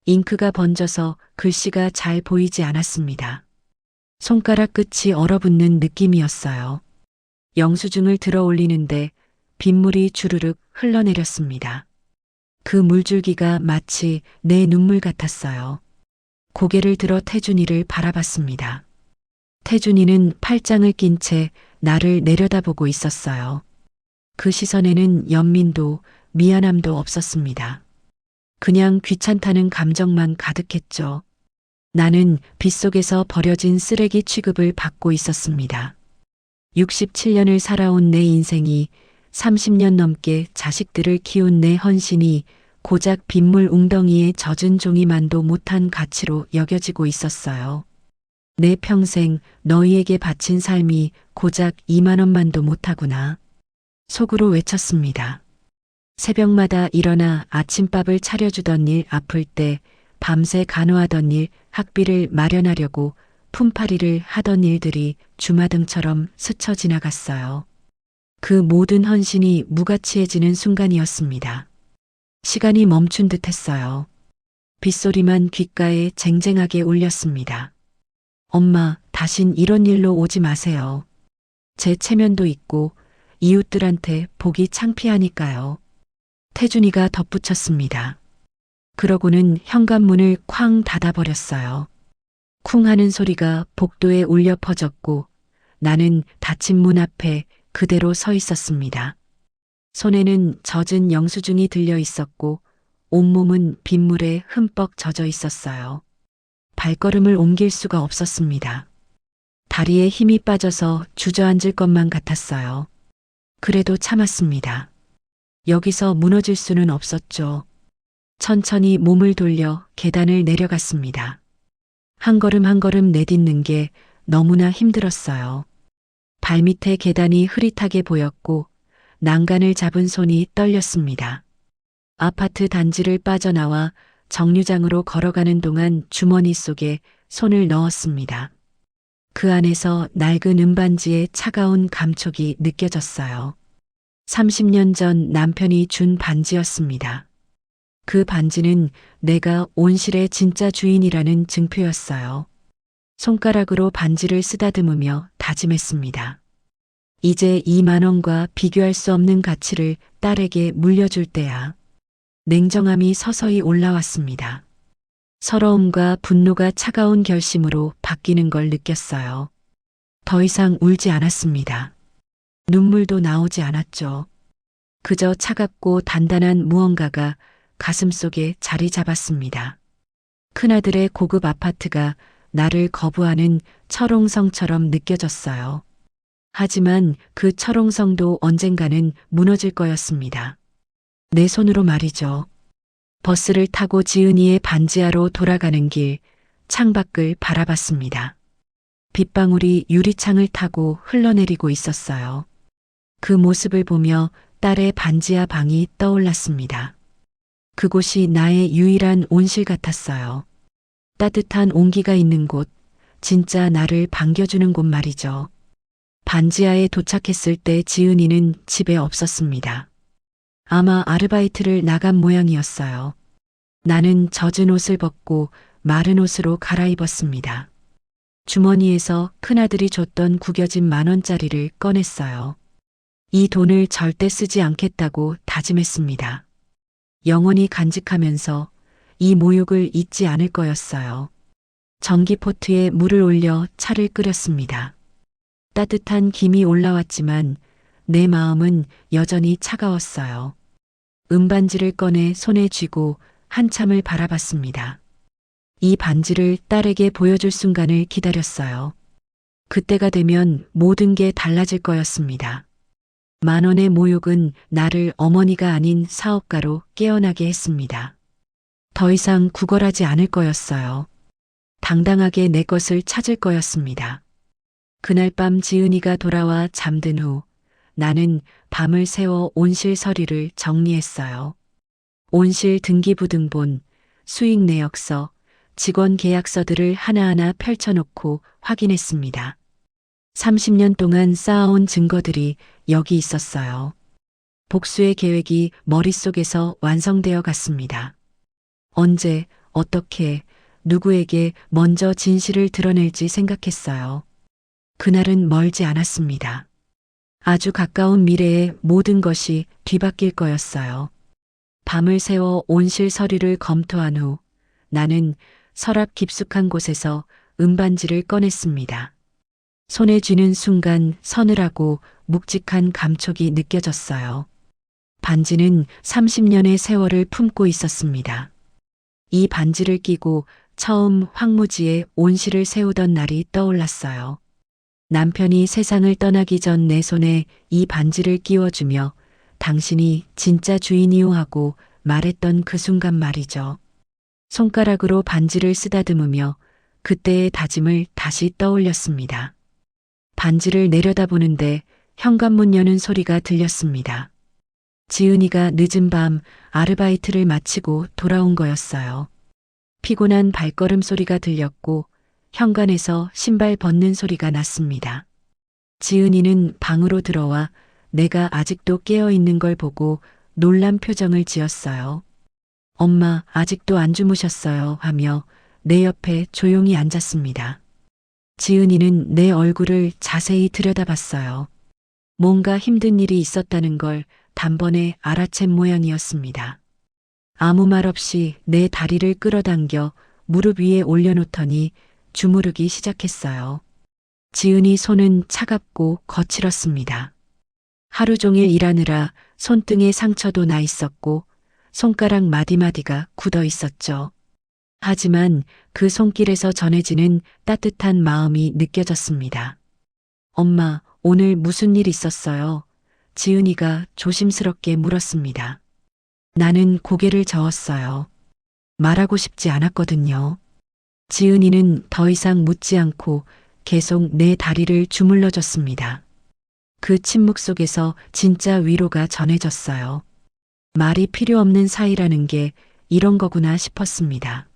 B: 잉크가 번져서 글씨가 잘 보이지 않았습니다. 손가락 끝이 얼어붙는 느낌이었어요. 영수증을 들어 올리는데 빗물이 주르륵 흘러내렸습니다. 그 물줄기가 마치 내 눈물 같았어요. 고개를 들어 태준이를 바라봤습니다. 태준이는 팔짱을 낀 채 나를 내려다보고 있었어요. 그 시선에는 연민도 미안함도 없었습니다. 그냥 귀찮다는 감정만 가득했죠. 나는 빗속에서 버려진 쓰레기 취급을 받고 있었습니다. 67년을 살아온 내 인생이 30년 넘게 자식들을 키운 내 헌신이 고작 빗물 웅덩이에 젖은 종이만도 못한 가치로 여겨지고 있었어요. 내 평생 너희에게 바친 삶이 고작 2만 원만도 못하구나. 속으로 외쳤습니다. 새벽마다 일어나 아침밥을 차려주던 일, 아플 때 밤새 간호하던 일, 학비를 마련하려고 품팔이를 하던 일들이 주마등처럼 스쳐 지나갔어요. 그 모든 헌신이 무가치해지는 순간이었습니다. 시간이 멈춘 듯 했어요. 빗소리만 귓가에 쟁쟁하게 울렸습니다. 엄마, 다신 이런 일로 오지 마세요. 제 체면도 있고 이웃들한테 보기 창피하니까요. 태준이가 덧붙였습니다. 그러고는 현관문을 쾅 닫아버렸어요. 쿵 하는 소리가 복도에 울려 퍼졌고 나는 닫힌 문 앞에 그대로 서 있었습니다. 손에는 젖은 영수증이 들려 있었고 온몸은 빗물에 흠뻑 젖어 있었어요. 발걸음을 옮길 수가 없었습니다. 다리에 힘이 빠져서 주저앉을 것만 같았어요. 그래도 참았습니다. 여기서 무너질 수는 없었죠. 천천히 몸을 돌려 계단을 내려갔습니다. 한 걸음 한 걸음 내딛는 게 너무나 힘들었어요. 발밑에 계단이 흐릿하게 보였고 난간을 잡은 손이 떨렸습니다. 아파트 단지를 빠져나와 정류장으로 걸어가는 동안 주머니 속에 손을 넣었습니다. 그 안에서 낡은 은반지의 차가운 감촉이 느껴졌어요. 30년 전 남편이 준 반지였습니다. 그 반지는 내가 온실의 진짜 주인이라는 증표였어요. 손가락으로 반지를 쓰다듬으며 다짐했습니다. 이제 2만 원과 비교할 수 없는 가치를 딸에게 물려줄 때야. 냉정함이 서서히 올라왔습니다. 서러움과 분노가 차가운 결심으로 바뀌는 걸 느꼈어요. 더 이상 울지 않았습니다. 눈물도 나오지 않았죠. 그저 차갑고 단단한 무언가가 가슴속에 자리 잡았습니다. 큰아들의 고급 아파트가 나를 거부하는 철옹성처럼 느껴졌어요. 하지만 그 철옹성도 언젠가는 무너질 거였습니다. 내 손으로 말이죠. 버스를 타고 지은이의 반지하로 돌아가는 길, 창밖을 바라봤습니다. 빗방울이 유리창을 타고 흘러내리고 있었어요. 그 모습을 보며 딸의 반지하 방이 떠올랐습니다. 그곳이 나의 유일한 온실 같았어요. 따뜻한 온기가 있는 곳, 진짜 나를 반겨주는 곳 말이죠. 반지하에 도착했을 때 지은이는 집에 없었습니다. 아마 아르바이트를 나간 모양이었어요. 나는 젖은 옷을 벗고 마른 옷으로 갈아입었습니다. 주머니에서 큰아들이 줬던 구겨진 10,000원짜리를 꺼냈어요. 이 돈을 절대 쓰지 않겠다고 다짐했습니다. 영원히 간직하면서 이 모욕을 잊지 않을 거였어요. 전기포트에 물을 올려 차를 끓였습니다. 따뜻한 김이 올라왔지만 내 마음은 여전히 차가웠어요. 은반지를 꺼내 손에 쥐고 한참을 바라봤습니다. 이 반지를 딸에게 보여줄 순간을 기다렸어요. 그때가 되면 모든 게 달라질 거였습니다. 10,000원의 모욕은 나를 어머니가 아닌 사업가로 깨어나게 했습니다. 더 이상 구걸하지 않을 거였어요. 당당하게 내 것을 찾을 거였습니다. 그날 밤 지은이가 돌아와 잠든 후 나는 밤을 새워 온실 서류를 정리했어요. 온실 등기부등본, 수익 내역서, 직원 계약서들을 하나하나 펼쳐놓고 확인했습니다. 30년 동안 쌓아온 증거들이 여기 있었어요. 복수의 계획이 머릿속에서 완성되어 갔습니다. 언제, 어떻게, 누구에게 먼저 진실을 드러낼지 생각했어요. 그날은 멀지 않았습니다. 아주 가까운 미래에 모든 것이 뒤바뀔 거였어요. 밤을 새워 온실 서류를 검토한 후 나는 서랍 깊숙한 곳에서 은반지를 꺼냈습니다. 손에 쥐는 순간 서늘하고 묵직한 감촉이 느껴졌어요. 반지는 30년의 세월을 품고 있었습니다. 이 반지를 끼고 처음 황무지에 온실을 세우던 날이 떠올랐어요. 남편이 세상을 떠나기 전 내 손에 이 반지를 끼워주며 당신이 진짜 주인이오 하고 말했던 그 순간 말이죠. 손가락으로 반지를 쓰다듬으며 그때의 다짐을 다시 떠올렸습니다. 반지를 내려다보는데 현관문 여는 소리가 들렸습니다. 지은이가 늦은 밤 아르바이트를 마치고 돌아온 거였어요. 피곤한 발걸음 소리가 들렸고 현관에서 신발 벗는 소리가 났습니다. 지은이는 방으로 들어와 내가 아직도 깨어 있는 걸 보고 놀란 표정을 지었어요. 엄마, 아직도 안 주무셨어요 하며 내 옆에 조용히 앉았습니다. 지은이는 내 얼굴을 자세히 들여다봤어요. 뭔가 힘든 일이 있었다는 걸 단번에 알아챈 모양이었습니다. 아무 말 없이 내 다리를 끌어당겨 무릎 위에 올려놓더니 주무르기 시작했어요. 지은이 손은 차갑고 거칠었습니다. 하루 종일 일하느라 손등에 상처도 나 있었고 손가락 마디마디가 굳어 있었죠. 하지만 그 손길에서 전해지는 따뜻한 마음이 느껴졌습니다. 엄마, 오늘 무슨 일 있었어요? 지은이가 조심스럽게 물었습니다. 나는 고개를 저었어요. 말하고 싶지 않았거든요. 지은이는 더 이상 묻지 않고 계속 내 다리를 주물러 줬습니다. 그 침묵 속에서 진짜 위로가 전해졌어요. 말이 필요 없는 사이라는 게 이런 거구나 싶었습니다.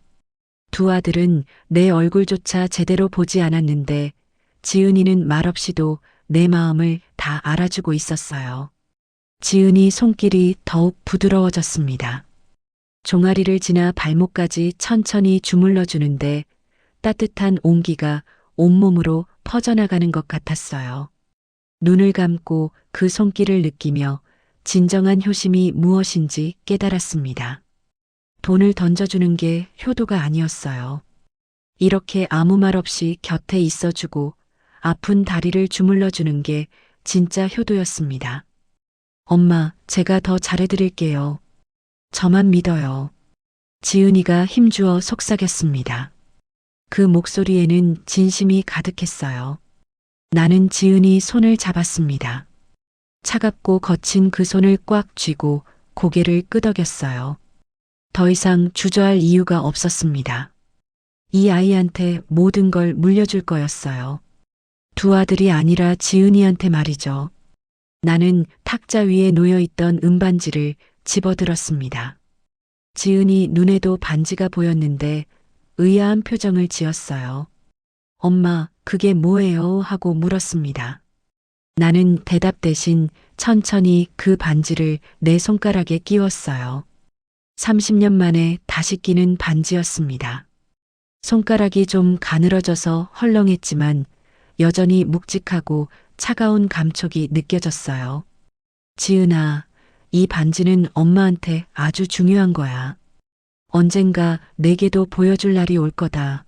B: 두 아들은 내 얼굴조차 제대로 보지 않았는데 지은이는 말없이도 내 마음을 다 알아주고 있었어요. 지은이 손길이 더욱 부드러워졌습니다. 종아리를 지나 발목까지 천천히 주물러 주는데 따뜻한 온기가 온몸으로 퍼져나가는 것 같았어요. 눈을 감고 그 손길을 느끼며 진정한 효심이 무엇인지 깨달았습니다. 돈을 던져주는 게 효도가 아니었어요. 이렇게 아무 말 없이 곁에 있어주고 아픈 다리를 주물러주는 게 진짜 효도였습니다. 엄마, 제가 더 잘해드릴게요. 저만 믿어요. 지은이가 힘주어 속삭였습니다. 그 목소리에는 진심이 가득했어요. 나는 지은이 손을 잡았습니다. 차갑고 거친 그 손을 꽉 쥐고 고개를 끄덕였어요. 더 이상 주저할 이유가 없었습니다. 이 아이한테 모든 걸 물려줄 거였어요. 두 아들이 아니라 지은이한테 말이죠. 나는 탁자 위에 놓여있던 은반지를 집어들었습니다. 지은이 눈에도 반지가 보였는데 의아한 표정을 지었어요. 엄마, 그게 뭐예요? 하고 물었습니다. 나는 대답 대신 천천히 그 반지를 내 손가락에 끼웠어요. 30년 만에 다시 끼는 반지였습니다. 손가락이 좀 가늘어져서 헐렁했지만 여전히 묵직하고 차가운 감촉이 느껴졌어요. 지은아, 이 반지는 엄마한테 아주 중요한 거야. 언젠가 내게도 보여줄 날이 올 거다.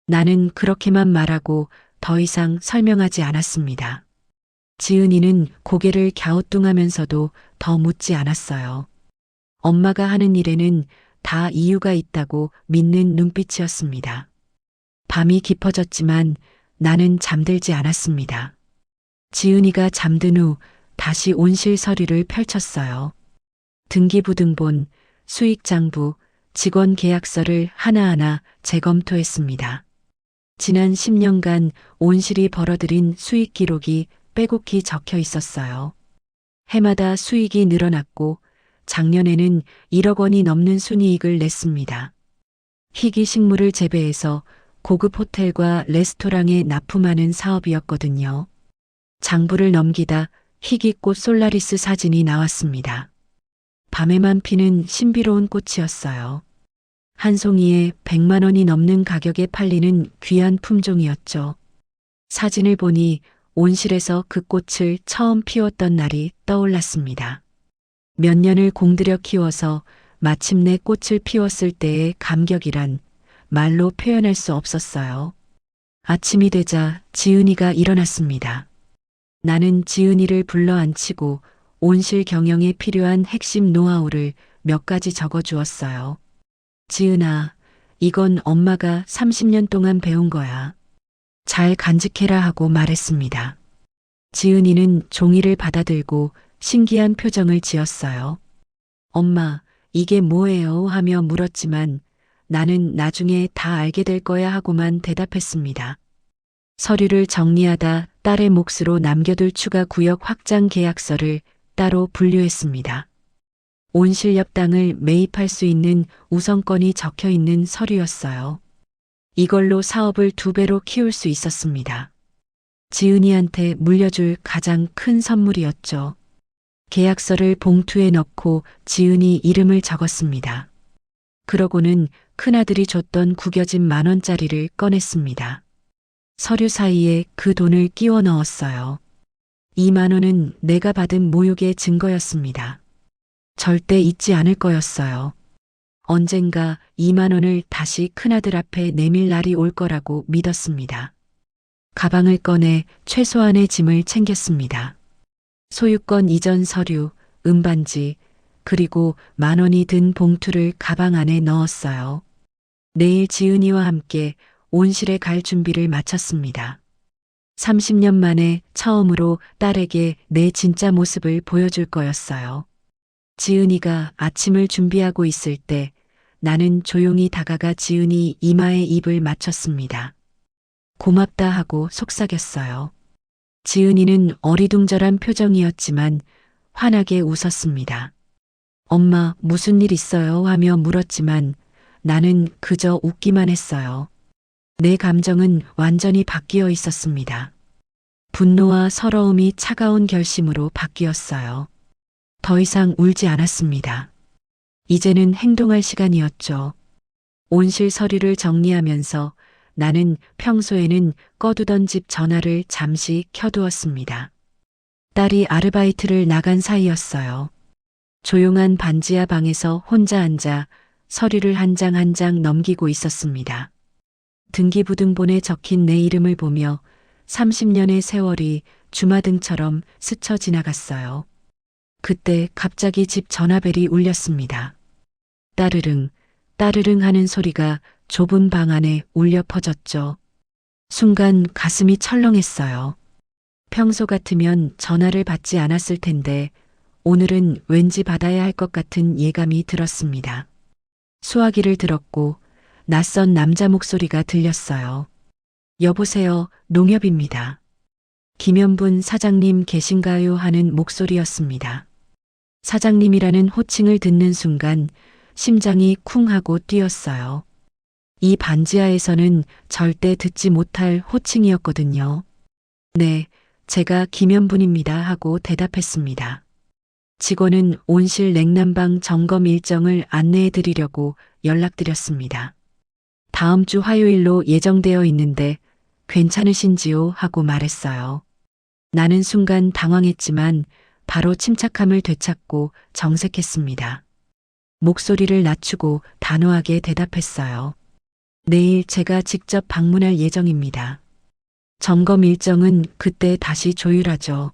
B: 나는 그렇게만 말하고 더 이상 설명하지 않았습니다. 지은이는 고개를 갸우뚱하면서도 더 묻지 않았어요. 엄마가 하는 일에는 다 이유가 있다고 믿는 눈빛이었습니다. 밤이 깊어졌지만 나는 잠들지 않았습니다. 지은이가 잠든 후 다시 온실 서류를 펼쳤어요. 등기부등본, 수익장부, 직원 계약서를 하나하나 재검토했습니다. 지난 10년간 온실이 벌어들인 수익 기록이 빼곡히 적혀 있었어요. 해마다 수익이 늘어났고 작년에는 1억 원이 넘는 순이익을 냈습니다. 희귀 식물을 재배해서 고급 호텔과 레스토랑에 납품하는 사업이었거든요. 장부를 넘기다 희귀꽃 솔라리스 사진이 나왔습니다. 밤에만 피는 신비로운 꽃이었어요. 한 송이에 100만 원이 넘는 가격에 팔리는 귀한 품종이었죠. 사진을 보니 온실에서 그 꽃을 처음 피웠던 날이 떠올랐습니다. 몇 년을 공들여 키워서 마침내 꽃을 피웠을 때의 감격이란 말로 표현할 수 없었어요. 아침이 되자 지은이가 일어났습니다. 나는 지은이를 불러 앉히고 온실 경영에 필요한 핵심 노하우를 몇 가지 적어 주었어요. 지은아, 이건 엄마가 30년 동안 배운 거야. 잘 간직해라 하고 말했습니다. 지은이는 종이를 받아들고 신기한 표정을 지었어요. 엄마, 이게 뭐예요? 하며 물었지만 나는 나중에 다 알게 될 거야 하고만 대답했습니다. 서류를 정리하다 딸의 몫으로 남겨둘 추가 구역 확장 계약서를 따로 분류했습니다. 온실 옆 땅을 매입할 수 있는 우선권이 적혀 있는 서류였어요. 이걸로 사업을 2배로 키울 수 있었습니다. 지은이한테 물려줄 가장 큰 선물이었죠. 계약서를 봉투에 넣고 지은이 이름을 적었습니다. 그러고는 큰아들이 줬던 구겨진 10,000원짜리를 꺼냈습니다. 서류 사이에 그 돈을 끼워 넣었어요. 2만 원은 내가 받은 모욕의 증거였습니다. 절대 잊지 않을 거였어요. 언젠가 2만 원을 다시 큰아들 앞에 내밀 날이 올 거라고 믿었습니다. 가방을 꺼내 최소한의 짐을 챙겼습니다. 소유권 이전 서류, 은반지, 그리고 10,000원이 든 봉투를 가방 안에 넣었어요. 내일 지은이와 함께 온실에 갈 준비를 마쳤습니다. 30년 만에 처음으로 딸에게 내 진짜 모습을 보여줄 거였어요. 지은이가 아침을 준비하고 있을 때 나는 조용히 다가가 지은이 이마에 입을 맞췄습니다. 고맙다 하고 속삭였어요. 지은이는 어리둥절한 표정이었지만 환하게 웃었습니다. 엄마, 무슨 일 있어요? 하며 물었지만 나는 그저 웃기만 했어요. 내 감정은 완전히 바뀌어 있었습니다. 분노와 서러움이 차가운 결심으로 바뀌었어요. 더 이상 울지 않았습니다. 이제는 행동할 시간이었죠. 온실 서류를 정리하면서 나는 평소에는 꺼두던 집 전화를 잠시 켜두었습니다. 딸이 아르바이트를 나간 사이였어요. 조용한 반지하 방에서 혼자 앉아 서류를 한 장 한 장 넘기고 있었습니다. 등기부등본에 적힌 내 이름을 보며 30년의 세월이 주마등처럼 스쳐 지나갔어요. 그때 갑자기 집 전화벨이 울렸습니다. 따르릉, 따르릉 하는 소리가 좁은 방 안에 울려 퍼졌죠. 순간 가슴이 철렁했어요. 평소 같으면 전화를 받지 않았을 텐데 오늘은 왠지 받아야 할 것 같은 예감이 들었습니다. 수화기를 들었고 낯선 남자 목소리가 들렸어요. 여보세요, 농협입니다. 김현분 사장님 계신가요? 하는 목소리였습니다. 사장님이라는 호칭을 듣는 순간 심장이 쿵 하고 뛰었어요. 이 반지하에서는 절대 듣지 못할 호칭이었거든요. 네, 제가 김현분입니다 하고 대답했습니다. 직원은 온실 냉난방 점검 일정을 안내해 드리려고 연락드렸습니다. 다음 주 화요일로 예정되어 있는데 괜찮으신지요? 하고 말했어요. 나는 순간 당황했지만 바로 침착함을 되찾고 정색했습니다. 목소리를 낮추고 단호하게 대답했어요. 내일 제가 직접 방문할 예정입니다. 점검 일정은 그때 다시 조율하죠.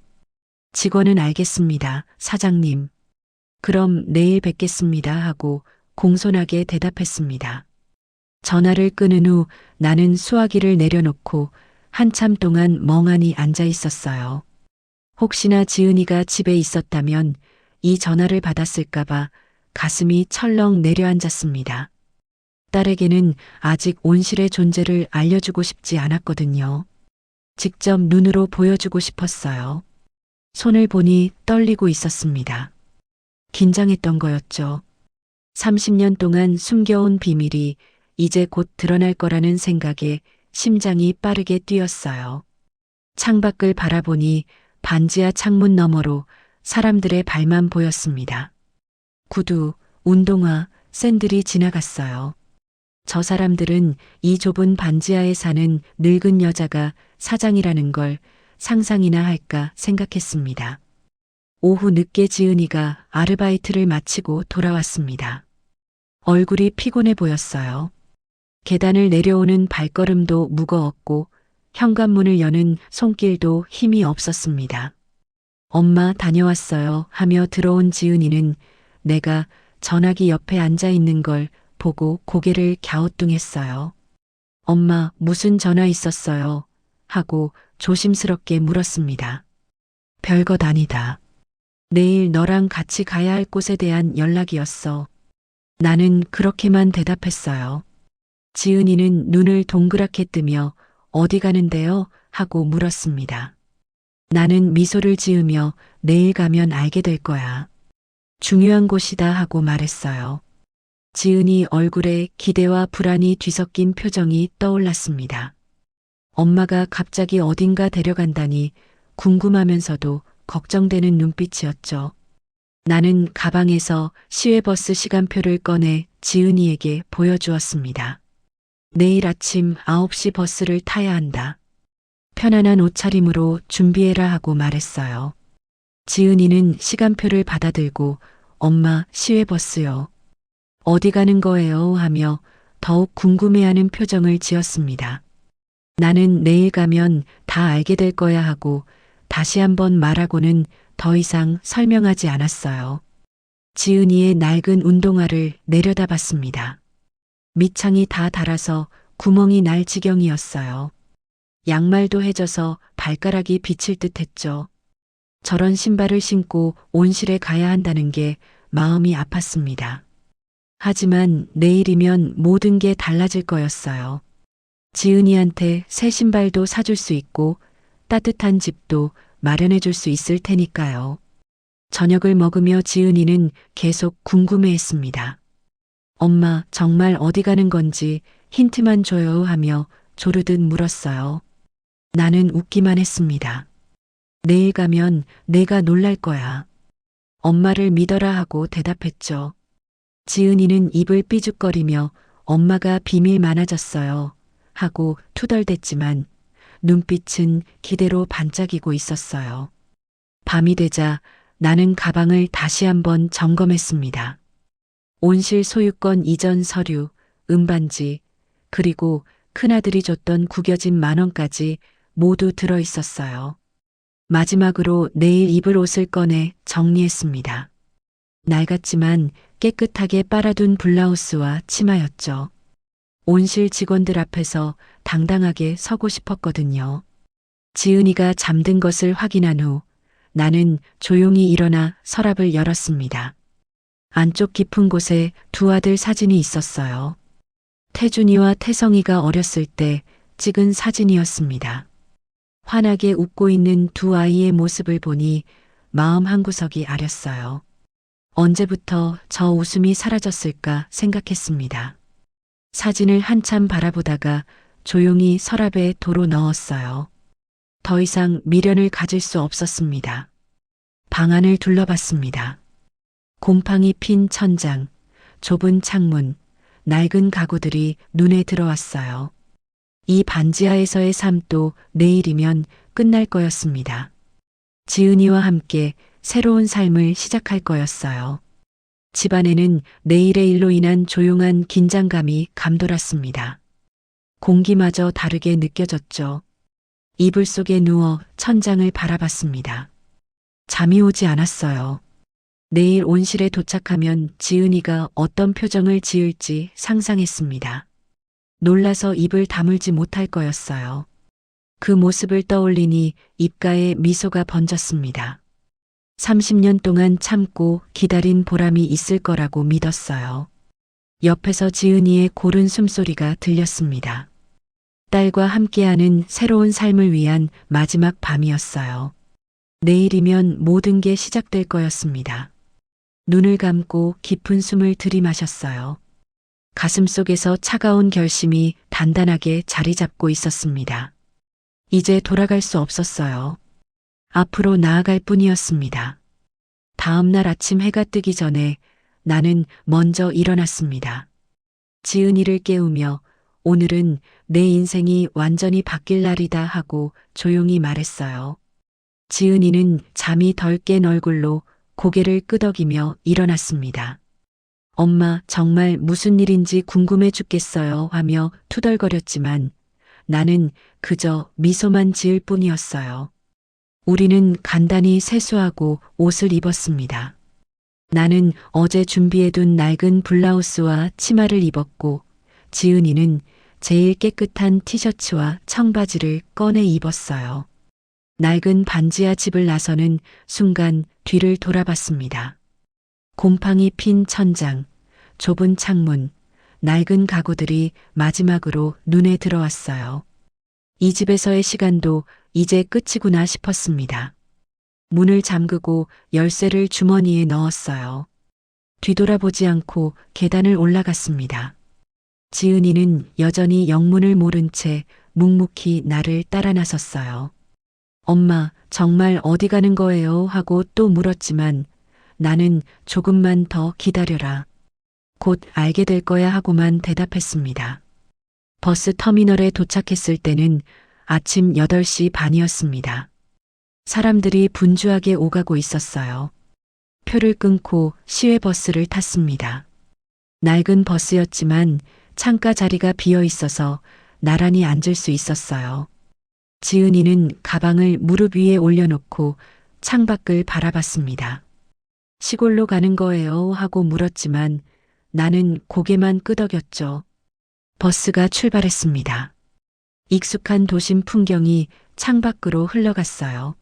B: 직원은 알겠습니다, 사장님. 그럼 내일 뵙겠습니다 하고 공손하게 대답했습니다. 전화를 끊은 후 나는 수화기를 내려놓고 한참 동안 멍하니 앉아 있었어요. 혹시나 지은이가 집에 있었다면 이 전화를 받았을까봐 가슴이 철렁 내려앉았습니다. 딸에게는 아직 온실의 존재를 알려주고 싶지 않았거든요. 직접 눈으로 보여주고 싶었어요. 손을 보니 떨리고 있었습니다. 긴장했던 거였죠. 30년 동안 숨겨온 비밀이 이제 곧 드러날 거라는 생각에 심장이 빠르게 뛰었어요. 창밖을 바라보니 반지하 창문 너머로 사람들의 발만 보였습니다. 구두, 운동화, 샌들이 지나갔어요. 저 사람들은 이 좁은 반지하에 사는 늙은 여자가 사장이라는 걸 상상이나 할까 생각했습니다. 오후 늦게 지은이가 아르바이트를 마치고 돌아왔습니다. 얼굴이 피곤해 보였어요. 계단을 내려오는 발걸음도 무거웠고 현관문을 여는 손길도 힘이 없었습니다. 엄마 다녀왔어요 하며 들어온 지은이는 내가 전화기 옆에 앉아 있는 걸 보고 고개를 갸우뚱했어요. 엄마 무슨 전화 있었어요? 하고 조심스럽게 물었습니다. 별것 아니다. 내일 너랑 같이 가야 할 곳에 대한 연락이었어. 나는 그렇게만 대답했어요. 지은이는 눈을 동그랗게 뜨며 어디 가는데요? 하고 물었습니다. 나는 미소를 지으며 내일 가면 알게 될 거야. 중요한 곳이다 하고 말했어요. 지은이 얼굴에 기대와 불안이 뒤섞인 표정이 떠올랐습니다. 엄마가 갑자기 어딘가 데려간다니 궁금하면서도 걱정되는 눈빛이었죠. 나는 가방에서 시외버스 시간표를 꺼내 지은이에게 보여주었습니다. 내일 아침 9시 버스를 타야 한다. 편안한 옷차림으로 준비해라 하고 말했어요. 지은이는 시간표를 받아들고 엄마 시외버스요. 어디 가는 거예요? 하며 더욱 궁금해하는 표정을 지었습니다. 나는 내일 가면 다 알게 될 거야 하고 다시 한번 말하고는 더 이상 설명하지 않았어요. 지은이의 낡은 운동화를 내려다봤습니다. 밑창이 다 닳아서 구멍이 날 지경이었어요. 양말도 해져서 발가락이 비칠 듯 했죠. 저런 신발을 신고 온실에 가야 한다는 게 마음이 아팠습니다. 하지만 내일이면 모든 게 달라질 거였어요. 지은이한테 새 신발도 사줄 수 있고 따뜻한 집도 마련해 줄 수 있을 테니까요. 저녁을 먹으며 지은이는 계속 궁금해했습니다. 엄마 정말 어디 가는 건지 힌트만 줘요 하며 조르듯 물었어요. 나는 웃기만 했습니다. 내일 가면 내가 놀랄 거야. 엄마를 믿어라 하고 대답했죠. 지은이는 입을 삐죽거리며 엄마가 비밀 많아졌어요. 하고 투덜댔지만 눈빛은 기대로 반짝이고 있었어요. 밤이 되자 나는 가방을 다시 한번 점검했습니다. 온실 소유권 이전 서류, 음반지, 그리고 큰아들이 줬던 구겨진 10,000원까지 모두 들어 있었어요. 마지막으로 내일 입을 옷을 꺼내 정리했습니다. 낡았지만 깨끗하게 빨아둔 블라우스와 치마였죠. 온실 직원들 앞에서 당당하게 서고 싶었거든요. 지은이가 잠든 것을 확인한 후 나는 조용히 일어나 서랍을 열었습니다. 안쪽 깊은 곳에 두 아들 사진이 있었어요. 태준이와 태성이가 어렸을 때 찍은 사진이었습니다. 환하게 웃고 있는 두 아이의 모습을 보니 마음 한구석이 아렸어요. 언제부터 저 웃음이 사라졌을까 생각했습니다. 사진을 한참 바라보다가 조용히 서랍에 도로 넣었어요. 더 이상 미련을 가질 수 없었습니다. 방 안을 둘러봤습니다. 곰팡이 핀 천장, 좁은 창문, 낡은 가구들이 눈에 들어왔어요. 이 반지하에서의 삶도 내일이면 끝날 거였습니다. 지은이와 함께 새로운 삶을 시작할 거였어요. 집안에는 내일의 일로 인한 조용한 긴장감이 감돌았습니다. 공기마저 다르게 느껴졌죠. 이불 속에 누워 천장을 바라봤습니다. 잠이 오지 않았어요. 내일 온실에 도착하면 지은이가 어떤 표정을 지을지 상상했습니다. 놀라서 입을 다물지 못할 거였어요. 그 모습을 떠올리니 입가에 미소가 번졌습니다. 30년 동안 참고 기다린 보람이 있을 거라고 믿었어요. 옆에서 지은이의 고른 숨소리가 들렸습니다. 딸과 함께하는 새로운 삶을 위한 마지막 밤이었어요. 내일이면 모든 게 시작될 거였습니다. 눈을 감고 깊은 숨을 들이마셨어요. 가슴속에서 차가운 결심이 단단하게 자리 잡고 있었습니다. 이제 돌아갈 수 없었어요. 앞으로 나아갈 뿐이었습니다. 다음 날 아침 해가 뜨기 전에 나는 먼저 일어났습니다. 지은이를 깨우며 오늘은 내 인생이 완전히 바뀔 날이다 하고 조용히 말했어요. 지은이는 잠이 덜 깬 얼굴로 고개를 끄덕이며 일어났습니다. 엄마, 정말 무슨 일인지 궁금해 죽겠어요 하며 투덜거렸지만 나는 그저 미소만 지을 뿐이었어요. 우리는 간단히 세수하고 옷을 입었습니다. 나는 어제 준비해둔 낡은 블라우스와 치마를 입었고 지은이는 제일 깨끗한 티셔츠와 청바지를 꺼내 입었어요. 낡은 반지하 집을 나서는 순간 뒤를 돌아봤습니다. 곰팡이 핀 천장, 좁은 창문, 낡은 가구들이 마지막으로 눈에 들어왔어요. 이 집에서의 시간도 이제 끝이구나 싶었습니다. 문을 잠그고 열쇠를 주머니에 넣었어요. 뒤돌아보지 않고 계단을 올라갔습니다. 지은이는 여전히 영문을 모른 채 묵묵히 나를 따라 나섰어요. 엄마, 정말 어디 가는 거예요? 하고 또 물었지만 나는 조금만 더 기다려라. 곧 알게 될 거야 하고만 대답했습니다. 버스 터미널에 도착했을 때는 아침 8시 반이었습니다. 사람들이 분주하게 오가고 있었어요. 표를 끊고 시외버스를 탔습니다. 낡은 버스였지만 창가 자리가 비어 있어서 나란히 앉을 수 있었어요. 지은이는 가방을 무릎 위에 올려놓고 창밖을 바라봤습니다. 시골로 가는 거예요? 하고 물었지만 나는 고개만 끄덕였죠. 버스가 출발했습니다. 익숙한 도심 풍경이 창밖으로 흘러갔어요.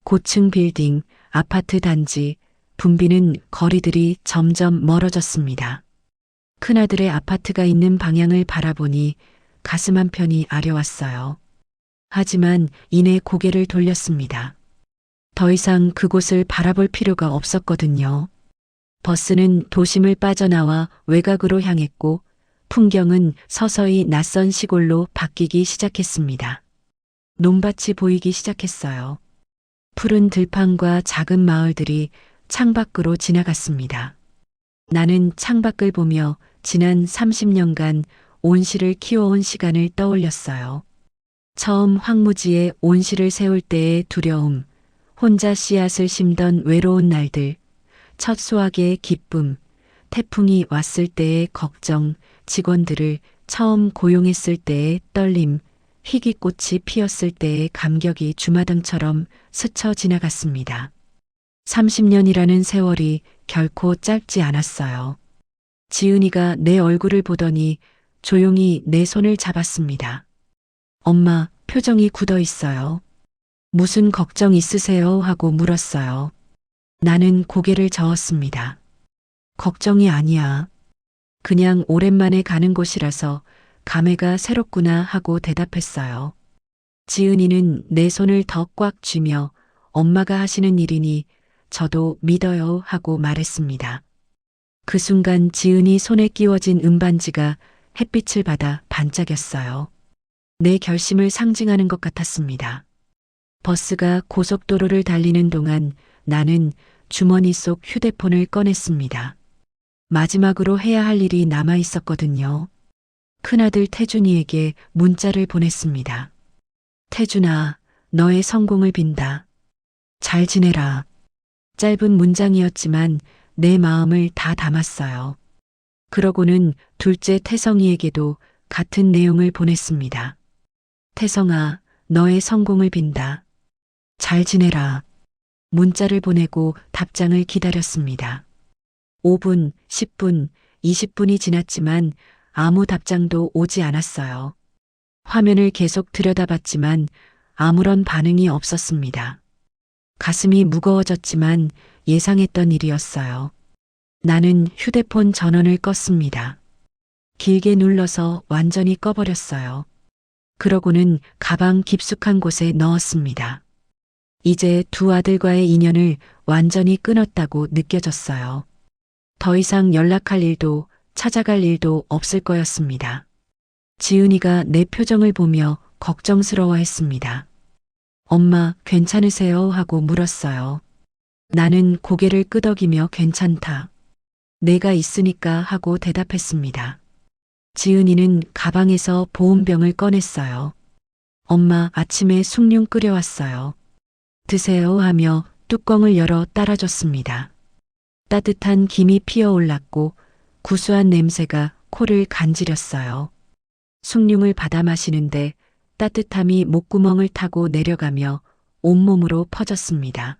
B: 고층 빌딩, 아파트 단지, 붐비는 거리들이 점점 멀어졌습니다. 큰아들의 아파트가 있는 방향을 바라보니 가슴 한편이 아려왔어요. 하지만 이내 고개를 돌렸습니다. 더 이상 그곳을 바라볼 필요가 없었거든요. 버스는 도심을 빠져나와 외곽으로 향했고 풍경은 서서히 낯선 시골로 바뀌기 시작했습니다. 논밭이 보이기 시작했어요. 푸른 들판과 작은 마을들이 창밖으로 지나갔습니다. 나는 창밖을 보며 지난 30년간 온실을 키워온 시간을 떠올렸어요. 처음 황무지에 온실을 세울 때의 두려움, 혼자 씨앗을 심던 외로운 날들, 첫 수확의 기쁨, 태풍이 왔을 때의 걱정, 직원들을 처음 고용했을 때의 떨림, 희귀꽃이 피었을 때의 감격이 주마등처럼 스쳐 지나갔습니다. 30년이라는 세월이 결코 짧지 않았어요. 지은이가 내 얼굴을 보더니 조용히 내 손을 잡았습니다. 엄마, 표정이 굳어 있어요. 무슨 걱정 있으세요? 하고 물었어요. 나는 고개를 저었습니다. 걱정이 아니야. 그냥 오랜만에 가는 곳이라서 감회가 새롭구나 하고 대답했어요. 지은이는 내 손을 더 꽉 쥐며 엄마가 하시는 일이니 저도 믿어요 하고 말했습니다. 그 순간 지은이 손에 끼워진 은반지가 햇빛을 받아 반짝였어요. 내 결심을 상징하는 것 같았습니다. 버스가 고속도로를 달리는 동안 나는 주머니 속 휴대폰을 꺼냈습니다. 마지막으로 해야 할 일이 남아 있었거든요. 큰아들 태준이에게 문자를 보냈습니다. 태준아, 너의 성공을 빈다. 잘 지내라. 짧은 문장이었지만 내 마음을 다 담았어요. 그러고는 둘째 태성이에게도 같은 내용을 보냈습니다. 태성아, 너의 성공을 빈다. 잘 지내라. 문자를 보내고 답장을 기다렸습니다. 5분, 10분, 20분이 지났지만 아무 답장도 오지 않았어요. 화면을 계속 들여다봤지만 아무런 반응이 없었습니다. 가슴이 무거워졌지만 예상했던 일이었어요. 나는 휴대폰 전원을 껐습니다. 길게 눌러서 완전히 꺼버렸어요. 그러고는 가방 깊숙한 곳에 넣었습니다. 이제 두 아들과의 인연을 완전히 끊었다고 느껴졌어요. 더 이상 연락할 일도 찾아갈 일도 없을 거였습니다. 지은이가 내 표정을 보며 걱정스러워했습니다. 엄마, 괜찮으세요? 하고 물었어요. 나는 고개를 끄덕이며 괜찮다. 내가 있으니까 하고 대답했습니다. 지은이는 가방에서 보온병을 꺼냈어요. 엄마, 아침에 숭늉 끓여왔어요. 드세요 하며 뚜껑을 열어 따라줬습니다. 따뜻한 김이 피어올랐고 구수한 냄새가 코를 간지렸어요. 숭늉을 받아 마시는데 따뜻함이 목구멍을 타고 내려가며 온몸으로 퍼졌습니다.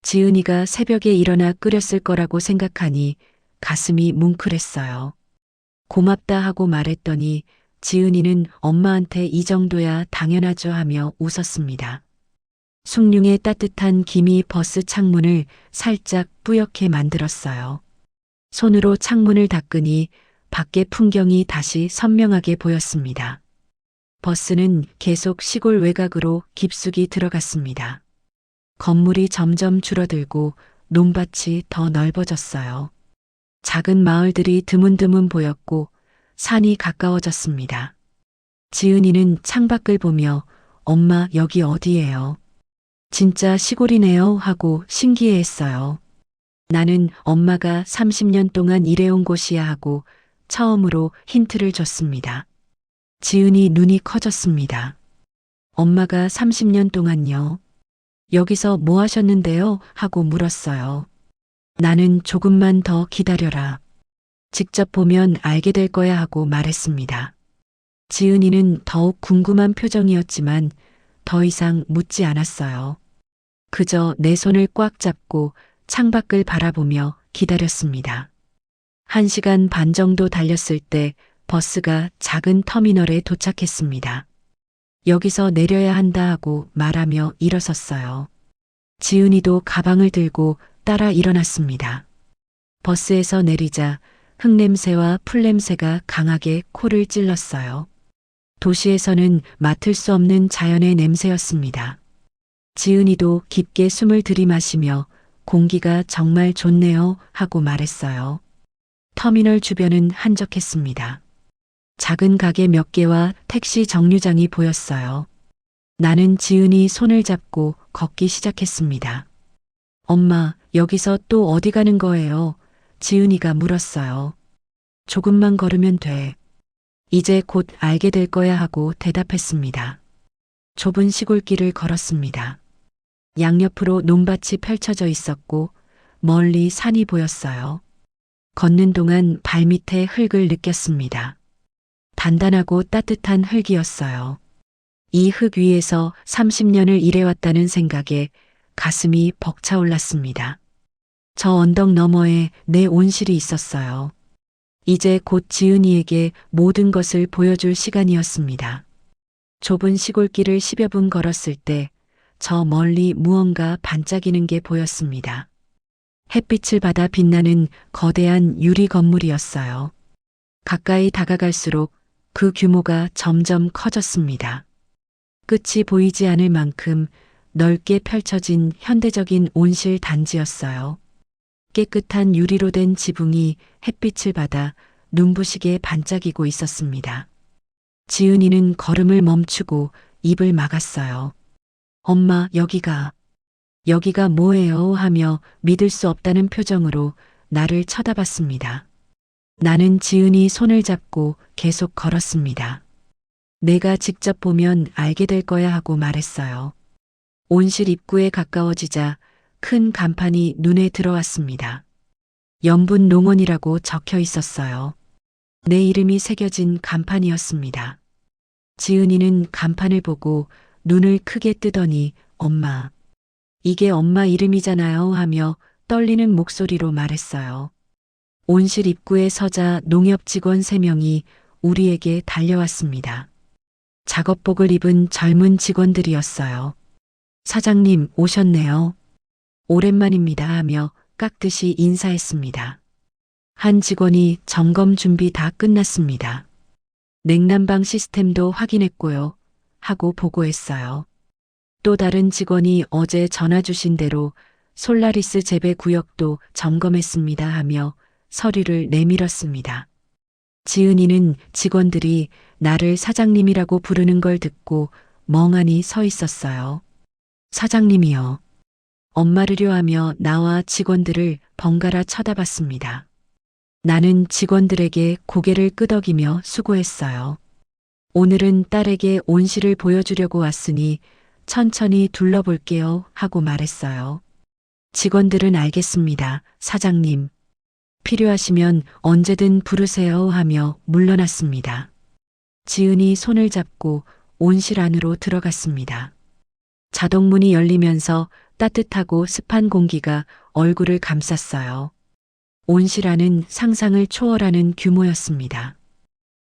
B: 지은이가 새벽에 일어나 끓였을 거라고 생각하니 가슴이 뭉클했어요. 고맙다 하고 말했더니 지은이는 엄마한테 이 정도야 당연하죠 하며 웃었습니다. 숭늉의 따뜻한 김이 버스 창문을 살짝 뿌옇게 만들었어요. 손으로 창문을 닦으니 밖의 풍경이 다시 선명하게 보였습니다. 버스는 계속 시골 외곽으로 깊숙이 들어갔습니다. 건물이 점점 줄어들고 논밭이 더 넓어졌어요. 작은 마을들이 드문드문 보였고 산이 가까워졌습니다. 지은이는 창밖을 보며 엄마, 여기 어디예요? 진짜 시골이네요 하고 신기해했어요. 나는 엄마가 30년 동안 일해온 곳이야 하고 처음으로 힌트를 줬습니다. 지은이 눈이 커졌습니다. 엄마가 30년 동안요. 여기서 뭐 하셨는데요? 하고 물었어요. 나는 조금만 더 기다려라. 직접 보면 알게 될 거야 하고 말했습니다. 지은이는 더욱 궁금한 표정이었지만 더 이상 묻지 않았어요. 그저 내 손을 꽉 잡고 창밖을 바라보며 기다렸습니다. 1시간 반 정도 달렸을 때 버스가 작은 터미널에 도착했습니다. 여기서 내려야 한다 하고 말하며 일어섰어요. 지은이도 가방을 들고 따라 일어났습니다. 버스에서 내리자 흙냄새와 풀냄새가 강하게 코를 찔렀어요. 도시에서는 맡을 수 없는 자연의 냄새였습니다. 지은이도 깊게 숨을 들이마시며 공기가 정말 좋네요 하고 말했어요. 터미널 주변은 한적했습니다. 작은 가게 몇 개와 택시 정류장이 보였어요. 나는 지은이 손을 잡고 걷기 시작했습니다. 엄마, 여기서 또 어디 가는 거예요? 지은이가 물었어요. 조금만 걸으면 돼. 이제 곧 알게 될 거야 하고 대답했습니다. 좁은 시골길을 걸었습니다. 양옆으로 논밭이 펼쳐져 있었고 멀리 산이 보였어요. 걷는 동안 발밑에 흙을 느꼈습니다. 단단하고 따뜻한 흙이었어요. 이 흙 위에서 30년을 일해왔다는 생각에 가슴이 벅차올랐습니다. 저 언덕 너머에 내 온실이 있었어요. 이제 곧 지은이에게 모든 것을 보여줄 시간이었습니다. 좁은 시골길을 10여 분 걸었을 때 저 멀리 무언가 반짝이는 게 보였습니다. 햇빛을 받아 빛나는 거대한 유리 건물이었어요. 가까이 다가갈수록 그 규모가 점점 커졌습니다. 끝이 보이지 않을 만큼 넓게 펼쳐진 현대적인 온실 단지였어요. 깨끗한 유리로 된 지붕이 햇빛을 받아 눈부시게 반짝이고 있었습니다. 지은이는 걸음을 멈추고 입을 막았어요. 엄마, 여기가 뭐예요? 하며 믿을 수 없다는 표정으로 나를 쳐다봤습니다. 나는 지은이 손을 잡고 계속 걸었습니다. 내가 직접 보면 알게 될 거야 하고 말했어요. 온실 입구에 가까워지자 큰 간판이 눈에 들어왔습니다. 연분 농원이라고 적혀 있었어요. 내 이름이 새겨진 간판이었습니다. 지은이는 간판을 보고 눈을 크게 뜨더니 엄마, 이게 엄마 이름이잖아요 하며 떨리는 목소리로 말했어요. 온실 입구에 서자 농협 직원 3명이 우리에게 달려왔습니다. 작업복을 입은 젊은 직원들이었어요. 사장님 오셨네요. 오랜만입니다 하며 깍듯이 인사했습니다. 한 직원이 점검 준비 다 끝났습니다. 냉난방 시스템도 확인했고요. 하고 보고했어요. 또 다른 직원이 어제 전화 주신 대로 솔라리스 재배 구역도 점검했습니다 하며 서류를 내밀었습니다. 지은이는 직원들이 나를 사장님이라고 부르는 걸 듣고 멍하니 서 있었어요. 사장님이요. 엄마르려 하며 나와 직원들을 번갈아 쳐다봤습니다. 나는 직원들에게 고개를 끄덕이며 수고했어요. 오늘은 딸에게 온실을 보여주려고 왔으니 천천히 둘러볼게요 하고 말했어요. 직원들은 알겠습니다, 사장님. 필요하시면 언제든 부르세요 하며 물러났습니다. 지은이 손을 잡고 온실 안으로 들어갔습니다. 자동문이 열리면서 따뜻하고 습한 공기가 얼굴을 감쌌어요. 온실 안은 상상을 초월하는 규모였습니다.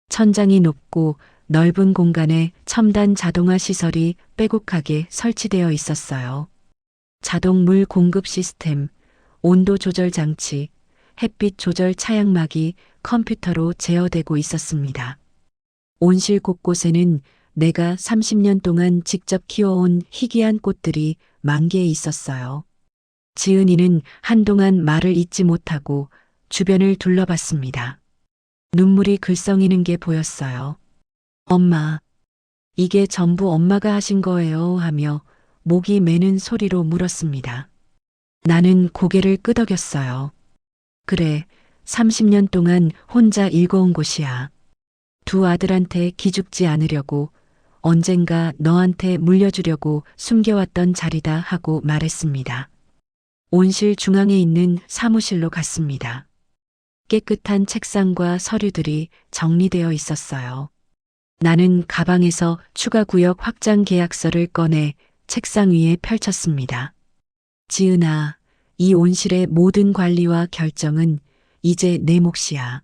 B: 천장이 높고 넓은 공간에 첨단 자동화 시설이 빼곡하게 설치되어 있었어요. 자동 물 공급 시스템, 온도 조절 장치, 햇빛 조절 차양막이 컴퓨터로 제어되고 있었습니다. 온실 곳곳에는 내가 30년 동안 직접 키워온 희귀한 꽃들이 만개해 있었어요. 지은이는 한동안 말을 잇지 못하고 주변을 둘러봤습니다. 눈물이 글썽이는 게 보였어요. 엄마, 이게 전부 엄마가 하신 거예요 하며 목이 매는 소리로 물었습니다. 나는 고개를 끄덕였어요. 그래, 30년 동안 혼자 일궈온 곳이야. 두 아들한테 기죽지 않으려고 언젠가 너한테 물려주려고 숨겨왔던 자리다 하고 말했습니다. 온실 중앙에 있는 사무실로 갔습니다. 깨끗한 책상과 서류들이 정리되어 있었어요. 나는 가방에서 추가 구역 확장 계약서를 꺼내 책상 위에 펼쳤습니다. 지은아, 이 온실의 모든 관리와 결정은 이제 내 몫이야.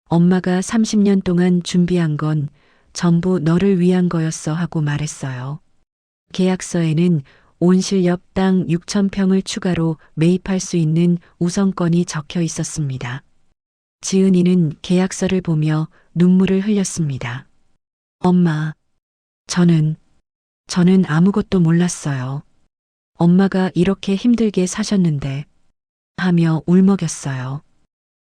B: 엄마가 30년 동안 준비한 건 전부 너를 위한 거였어 하고 말했어요. 계약서에는 온실 옆 땅 6,000평을 추가로 매입할 수 있는 우선권이 적혀 있었습니다. 지은이는 계약서를 보며 눈물을 흘렸습니다. 엄마, 저는 아무것도 몰랐어요. 엄마가 이렇게 힘들게 사셨는데 하며 울먹였어요.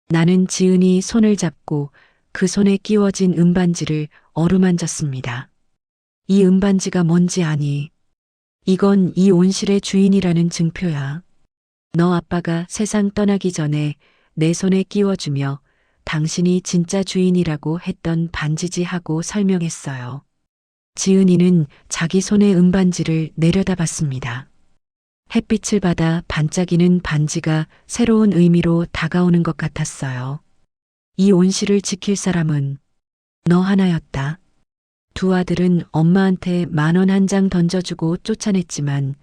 B: 나는 지은이 손을 잡고 그 손에 끼워진 은반지를 어루만졌습니다. 이 은반지가 뭔지 아니? 이건 이 온실의 주인이라는 증표야. 너 아빠가 세상 떠나기 전에 내 손에 끼워주며 당신이 진짜 주인이라고 했던 반지지 하고 설명했어요. 지은이는 자기 손의 은반지를 내려다봤습니다. 햇빛을 받아 반짝이는 반지가 새로운 의미로 다가오는 것 같았어요. 이 온실을 지킬 사람은 너 하나였다. 두 아들은 엄마한테 10,000원 한 장 던져주고 쫓아냈지만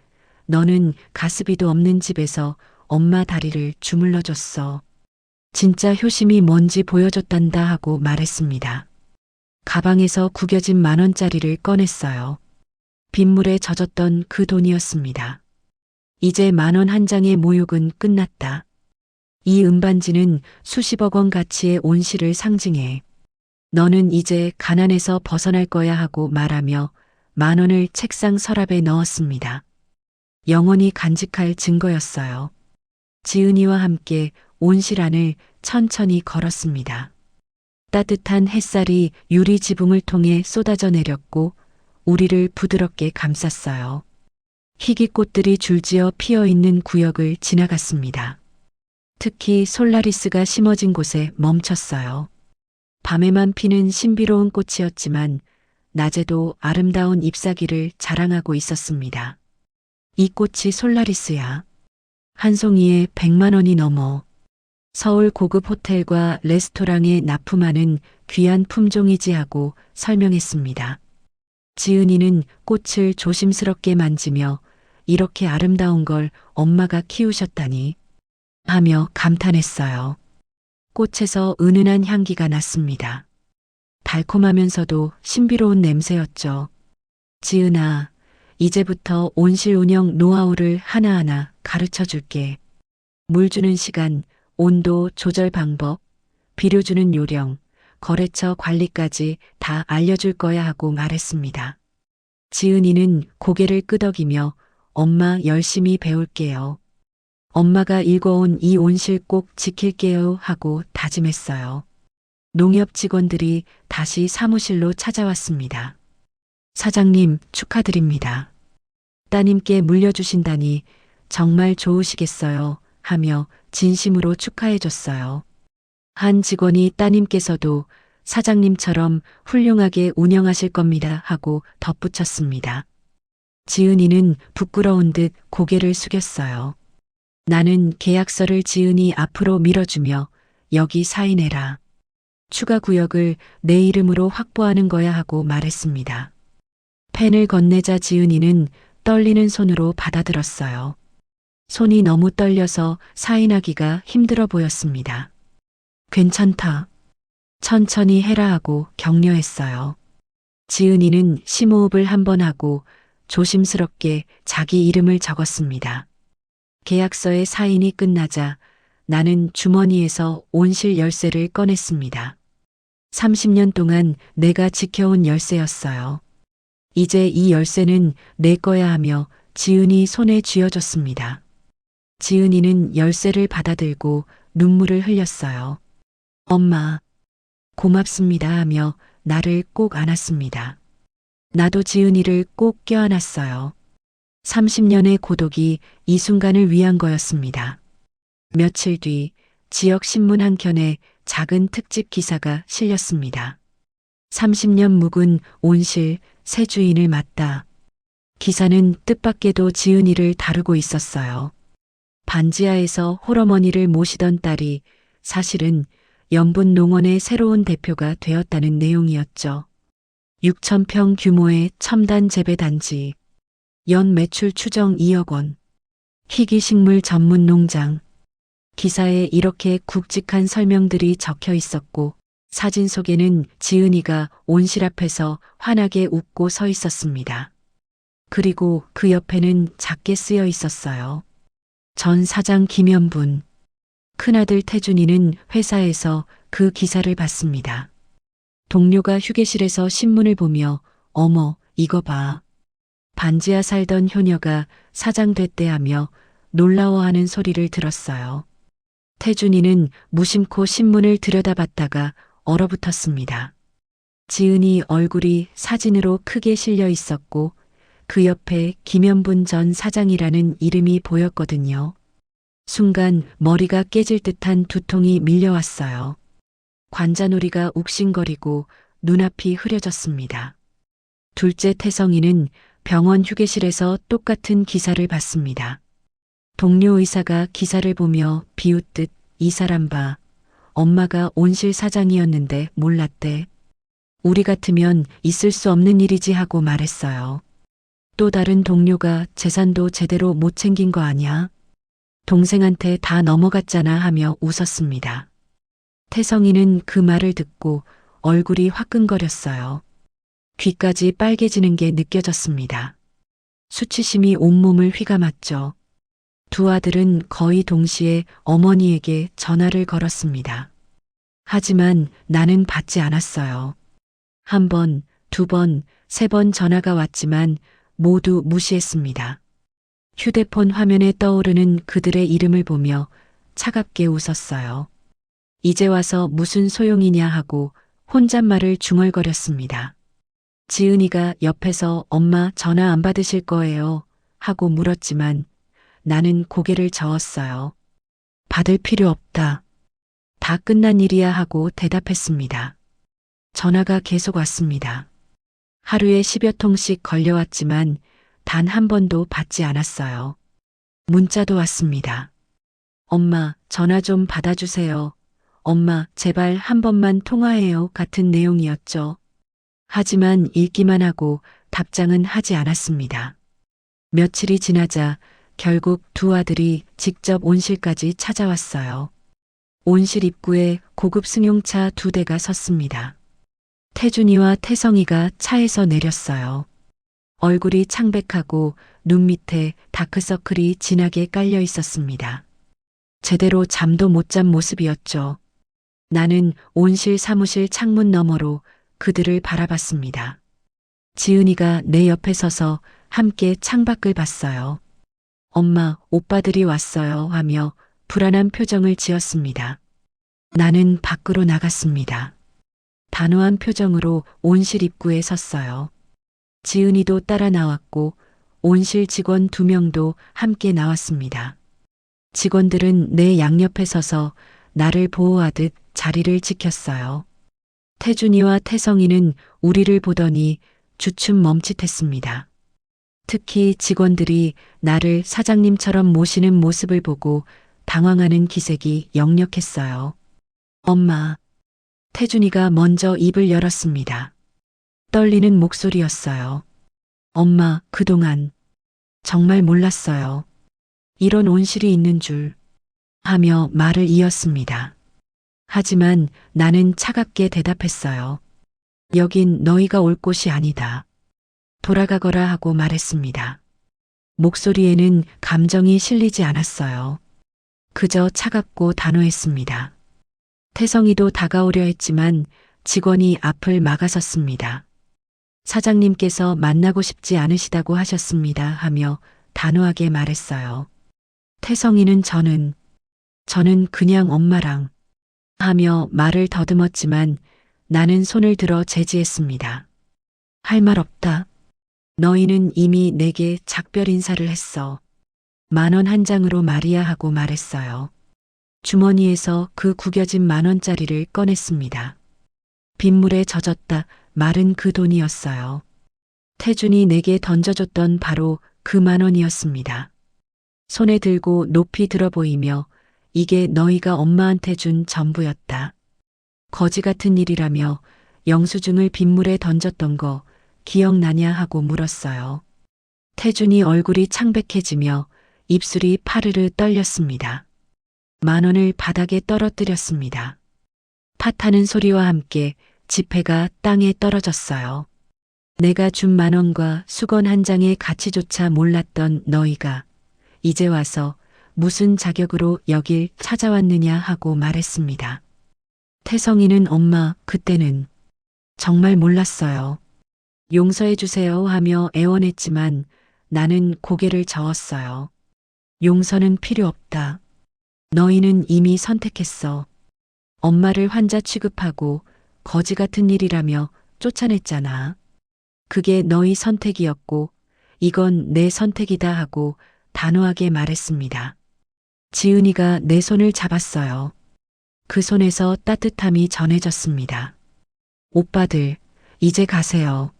B: 너는 가스비도 없는 집에서 엄마 다리를 주물러줬어. 진짜 효심이 뭔지 보여줬단다 하고 말했습니다. 가방에서 구겨진 10,000원짜리를 꺼냈어요. 빗물에 젖었던 그 돈이었습니다. 이제 10,000원 한 장의 모욕은 끝났다. 이 은반지는 수십억 원 가치의 온실을 상징해. 너는 이제 가난에서 벗어날 거야 하고 말하며 10,000원을 책상 서랍에 넣었습니다. 영원히 간직할 증거였어요. 지은이와 함께 온실 안을 천천히 걸었습니다. 따뜻한 햇살이 유리 지붕을 통해 쏟아져 내렸고 우리를 부드럽게 감쌌어요. 희귀꽃들이 줄지어 피어 있는 구역을 지나갔습니다. 특히 솔라리스가 심어진 곳에 멈췄어요. 밤에만 피는 신비로운 꽃이었지만 낮에도 아름다운 잎사귀를 자랑하고 있었습니다. 이 꽃이 솔라리스야. 한 송이에 100만 원이 넘어. 서울 고급 호텔과 레스토랑에 납품하는 귀한 품종이지 하고 설명했습니다. 지은이는 꽃을 조심스럽게 만지며 이렇게 아름다운 걸 엄마가 키우셨다니 하며 감탄했어요. 꽃에서 은은한 향기가 났습니다. 달콤하면서도 신비로운 냄새였죠. 지은아, 이제부터 온실 운영 노하우를 하나하나 가르쳐 줄게. 물 주는 시간, 온도 조절 방법, 비료 주는 요령, 거래처 관리까지 다 알려줄 거야 하고 말했습니다. 지은이는 고개를 끄덕이며 엄마 열심히 배울게요. 엄마가 읽어온 이 온실 꼭 지킬게요 하고 다짐했어요. 농협 직원들이 다시 사무실로 찾아왔습니다. 사장님 축하드립니다. 따님께 물려주신다니 정말 좋으시겠어요 하며 진심으로 축하해줬어요. 한 직원이 따님께서도 사장님처럼 훌륭하게 운영하실 겁니다 하고 덧붙였습니다. 지은이는 부끄러운 듯 고개를 숙였어요. 나는 계약서를 지은이 앞으로 밀어주며 여기 사인해라. 추가 구역을 내 이름으로 확보하는 거야 하고 말했습니다. 펜을 건네자 지은이는 떨리는 손으로 받아들었어요. 손이 너무 떨려서 사인하기가 힘들어 보였습니다. 괜찮다. 천천히 해라 하고 격려했어요. 지은이는 심호흡을 한번 하고 조심스럽게 자기 이름을 적었습니다. 계약서의 사인이 끝나자 나는 주머니에서 온실 열쇠를 꺼냈습니다. 30년 동안 내가 지켜온 열쇠였어요. 이제 이 열쇠는 내 거야 하며 지은이 손에 쥐어줬습니다. 지은이는 열쇠를 받아들고 눈물을 흘렸어요. 엄마, 고맙습니다 하며 나를 꼭 안았습니다. 나도 지은이를 꼭 껴안았어요. 30년의 고독이 이 순간을 위한 거였습니다. 며칠 뒤 지역 신문 한 켠에 작은 특집 기사가 실렸습니다. 30년 묵은 온실 새 주인을 맞다. 기사는 뜻밖에도 지은이를 다루고 있었어요. 반지하에서 홀어머니를 모시던 딸이 사실은 연분 농원의 새로운 대표가 되었다는 내용이었죠. 6,000평 규모의 첨단 재배 단지, 연 매출 추정 2억 원, 희귀식물 전문 농장. 기사에 이렇게 굵직한 설명들이 적혀 있었고 사진 속에는 지은이가 온실 앞에서 환하게 웃고 서 있었습니다. 그리고 그 옆에는 작게 쓰여 있었어요. 전 사장 김연분. 큰아들 태준이는 회사에서 그 기사를 봤습니다. 동료가 휴게실에서 신문을 보며 어머, 이거 봐. 반지하 살던 효녀가 사장 됐대 하며 놀라워하는 소리를 들었어요. 태준이는 무심코 신문을 들여다봤다가 얼어붙었습니다. 지은이 얼굴이 사진으로 크게 실려 있었고 그 옆에 김연분 전 사장이라는 이름이 보였거든요. 순간 머리가 깨질 듯한 두통이 밀려왔어요. 관자놀이가 욱신거리고 눈앞이 흐려졌습니다. 둘째 태성이는 병원 휴게실에서 똑같은 기사를 봤습니다. 동료 의사가 기사를 보며 비웃듯 이 사람 봐. 엄마가 온실 사장이었는데 몰랐대. 우리 같으면 있을 수 없는 일이지 하고 말했어요. 또 다른 동료가 재산도 제대로 못 챙긴 거 아니야? 동생한테 다 넘어갔잖아 하며 웃었습니다. 태성이는 그 말을 듣고 얼굴이 화끈거렸어요. 귀까지 빨개지는 게 느껴졌습니다. 수치심이 온몸을 휘감았죠. 두 아들은 거의 동시에 어머니에게 전화를 걸었습니다. 하지만 나는 받지 않았어요. 한 번, 두 번, 세 번 전화가 왔지만 모두 무시했습니다. 휴대폰 화면에 떠오르는 그들의 이름을 보며 차갑게 웃었어요. 이제 와서 무슨 소용이냐 하고 혼잣말을 중얼거렸습니다. 지은이가 옆에서 엄마 전화 안 받으실 거예요 하고 물었지만 나는 고개를 저었어요. 받을 필요 없다. 다 끝난 일이야 하고 대답했습니다. 전화가 계속 왔습니다. 하루에 10여 통씩 걸려왔지만 단 한 번도 받지 않았어요. 문자도 왔습니다. 엄마, 전화 좀 받아주세요. 엄마, 제발 한 번만 통화해요. 같은 내용이었죠. 하지만 읽기만 하고 답장은 하지 않았습니다. 며칠이 지나자 결국 두 아들이 직접 온실까지 찾아왔어요. 온실 입구에 고급 승용차 2대가 섰습니다. 태준이와 태성이가 차에서 내렸어요. 얼굴이 창백하고 눈 밑에 다크서클이 진하게 깔려 있었습니다. 제대로 잠도 못 잔 모습이었죠. 나는 온실 사무실 창문 너머로 그들을 바라봤습니다. 지은이가 내 옆에 서서 함께 창밖을 봤어요. 엄마, 오빠들이 왔어요 하며 불안한 표정을 지었습니다. 나는 밖으로 나갔습니다. 단호한 표정으로 온실 입구에 섰어요. 지은이도 따라 나왔고 온실 직원 2명도 함께 나왔습니다. 직원들은 내 양옆에 서서 나를 보호하듯 자리를 지켰어요. 태준이와 태성이는 우리를 보더니 주춤 멈칫했습니다. 특히 직원들이 나를 사장님처럼 모시는 모습을 보고 당황하는 기색이 역력했어요. 엄마. 태준이가 먼저 입을 열었습니다. 떨리는 목소리였어요. 엄마, 그동안 정말 몰랐어요. 이런 온실이 있는 줄 하며 말을 이었습니다. 하지만 나는 차갑게 대답했어요. 여긴 너희가 올 곳이 아니다. 돌아가거라 하고 말했습니다. 목소리에는 감정이 실리지 않았어요. 그저 차갑고 단호했습니다. 태성이도 다가오려 했지만 직원이 앞을 막아섰습니다. 사장님께서 만나고 싶지 않으시다고 하셨습니다 하며 단호하게 말했어요. 태성이는 저는 그냥 엄마랑 하며 말을 더듬었지만 나는 손을 들어 제지했습니다. 할 말 없다. 너희는 이미 내게 작별 인사를 했어. 10,000원 한 장으로 말이야 하고 말했어요. 주머니에서 그 구겨진 10,000원짜리를 꺼냈습니다. 빗물에 젖었다 마른 그 돈이었어요. 태준이 내게 던져줬던 바로 그 10,000원이었습니다. 손에 들고 높이 들어 보이며 이게 너희가 엄마한테 준 전부였다. 거지 같은 일이라며 영수증을 빗물에 던졌던 거 기억나냐 하고 물었어요. 태준이 얼굴이 창백해지며 입술이 파르르 떨렸습니다. 10,000원을 바닥에 떨어뜨렸습니다. 팥하는 소리와 함께 지폐가 땅에 떨어졌어요. 내가 준 10,000원과 수건 한 장의 가치조차 몰랐던 너희가 이제 와서 무슨 자격으로 여길 찾아왔느냐 하고 말했습니다. 태성이는 엄마, 그때는 정말 몰랐어요. 용서해 주세요 하며 애원했지만 나는 고개를 저었어요. 용서는 필요 없다. 너희는 이미 선택했어. 엄마를 환자 취급하고 거지 같은 일이라며 쫓아냈잖아. 그게 너희 선택이었고 이건 내 선택이다 하고 단호하게 말했습니다. 지은이가 내 손을 잡았어요. 그 손에서 따뜻함이 전해졌습니다. 오빠들, 이제 가세요.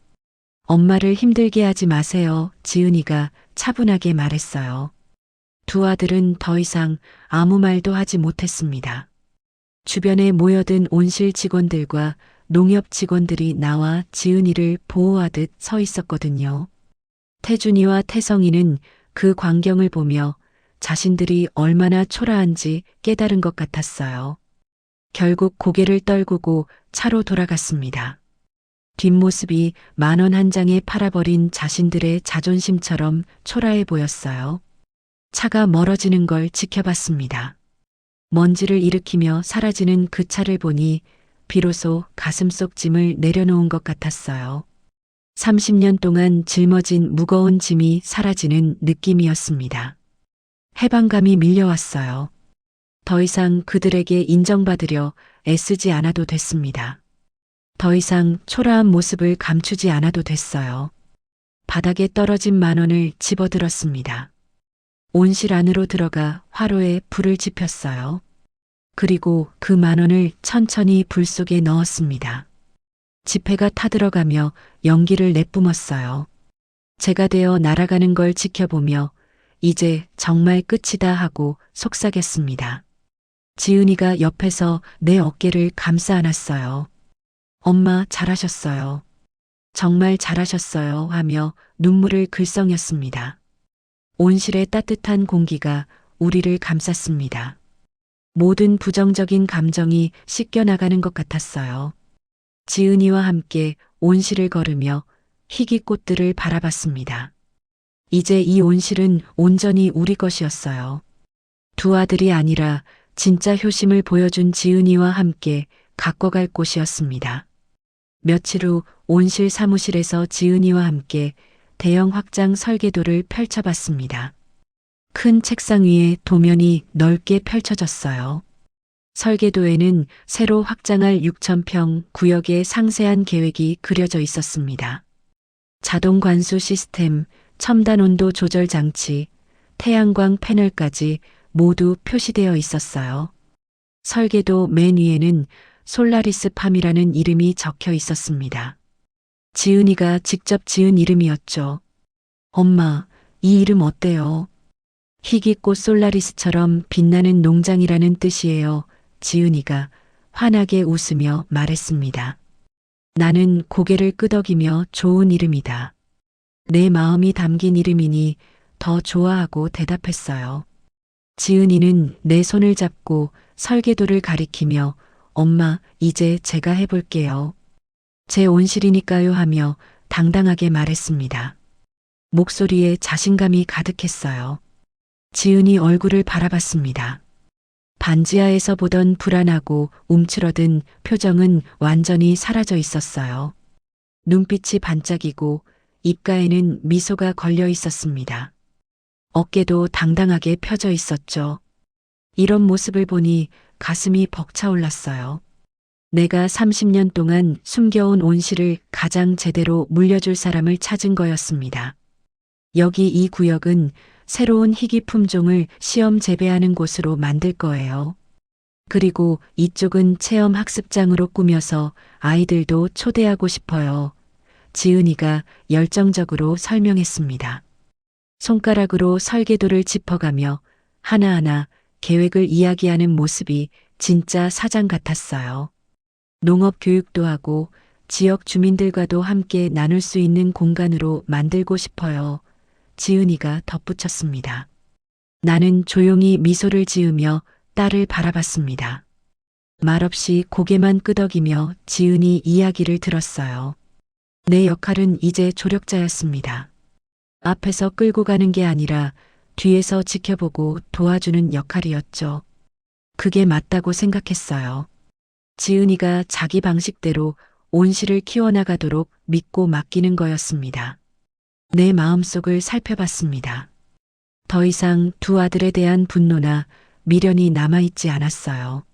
B: 엄마를 힘들게 하지 마세요. 지은이가 차분하게 말했어요. 두 아들은 더 이상 아무 말도 하지 못했습니다. 주변에 모여든 온실 직원들과 농협 직원들이 나와 지은이를 보호하듯 서 있었거든요. 태준이와 태성이는 그 광경을 보며 자신들이 얼마나 초라한지 깨달은 것 같았어요. 결국 고개를 떨구고 차로 돌아갔습니다. 뒷모습이 10,000원 한 장에 팔아버린 자신들의 자존심처럼 초라해 보였어요. 차가 멀어지는 걸 지켜봤습니다. 먼지를 일으키며 사라지는 그 차를 보니 비로소 가슴속 짐을 내려놓은 것 같았어요. 30년 동안 짊어진 무거운 짐이 사라지는 느낌이었습니다. 해방감이 밀려왔어요. 더 이상 그들에게 인정받으려 애쓰지 않아도 됐습니다. 더 이상 초라한 모습을 감추지 않아도 됐어요. 바닥에 떨어진 10,000원을 집어들었습니다. 온실 안으로 들어가 화로에 불을 지폈어요. 그리고 그 10,000원을 천천히 불 속에 넣었습니다. 지폐가 타들어가며 연기를 내뿜었어요. 제가 되어 날아가는 걸 지켜보며 이제 정말 끝이다 하고 속삭였습니다. 지은이가 옆에서 내 어깨를 감싸 안았어요. 엄마 잘하셨어요. 정말 잘하셨어요 하며 눈물을 글썽였습니다. 온실의 따뜻한 공기가 우리를 감쌌습니다. 모든 부정적인 감정이 씻겨나가는 것 같았어요. 지은이와 함께 온실을 걸으며 희귀꽃들을 바라봤습니다. 이제 이 온실은 온전히 우리 것이었어요. 두 아들이 아니라 진짜 효심을 보여준 지은이와 함께 가꿔갈 곳이었습니다. 며칠 후 온실 사무실에서 지은이와 함께 대형 확장 설계도를 펼쳐봤습니다. 큰 책상 위에 도면이 넓게 펼쳐졌어요. 설계도에는 새로 확장할 6,000평 구역의 상세한 계획이 그려져 있었습니다. 자동 관수 시스템, 첨단 온도 조절 장치, 태양광 패널까지 모두 표시되어 있었어요. 설계도 맨 위에는 솔라리스 팜이라는 이름이 적혀 있었습니다. 지은이가 직접 지은 이름이었죠. 엄마, 이 이름 어때요? 희귀꽃 솔라리스처럼 빛나는 농장이라는 뜻이에요. 지은이가 환하게 웃으며 말했습니다. 나는 고개를 끄덕이며 좋은 이름이다. 내 마음이 담긴 이름이니 더 좋아하고 대답했어요. 지은이는 내 손을 잡고 설계도를 가리키며 엄마, 이제 제가 해볼게요. 제 온실이니까요 하며 당당하게 말했습니다. 목소리에 자신감이 가득했어요. 지은이 얼굴을 바라봤습니다. 반지하에서 보던 불안하고 움츠러든 표정은 완전히 사라져 있었어요. 눈빛이 반짝이고 입가에는 미소가 걸려 있었습니다. 어깨도 당당하게 펴져 있었죠. 이런 모습을 보니 가슴이 벅차올랐어요. 내가 30년 동안 숨겨온 온실을 가장 제대로 물려줄 사람을 찾은 거였습니다. 여기 이 구역은 새로운 희귀 품종을 시험 재배하는 곳으로 만들 거예요. 그리고 이쪽은 체험 학습장으로 꾸며서 아이들도 초대하고 싶어요. 지은이가 열정적으로 설명했습니다. 손가락으로 설계도를 짚어가며 하나하나 계획을 이야기하는 모습이 진짜 사장 같았어요. 농업 교육도 하고 지역 주민들과도 함께 나눌 수 있는 공간으로 만들고 싶어요. 지은이가 덧붙였습니다. 나는 조용히 미소를 지으며 딸을 바라봤습니다. 말없이 고개만 끄덕이며 지은이 이야기를 들었어요. 내 역할은 이제 조력자였습니다. 앞에서 끌고 가는 게 아니라 뒤에서 지켜보고 도와주는 역할이었죠. 그게 맞다고 생각했어요. 지은이가 자기 방식대로 온실을 키워나가도록 믿고 맡기는 거였습니다. 내 마음속을 살펴봤습니다. 더 이상 두 아들에 대한 분노나 미련이 남아있지 않았어요.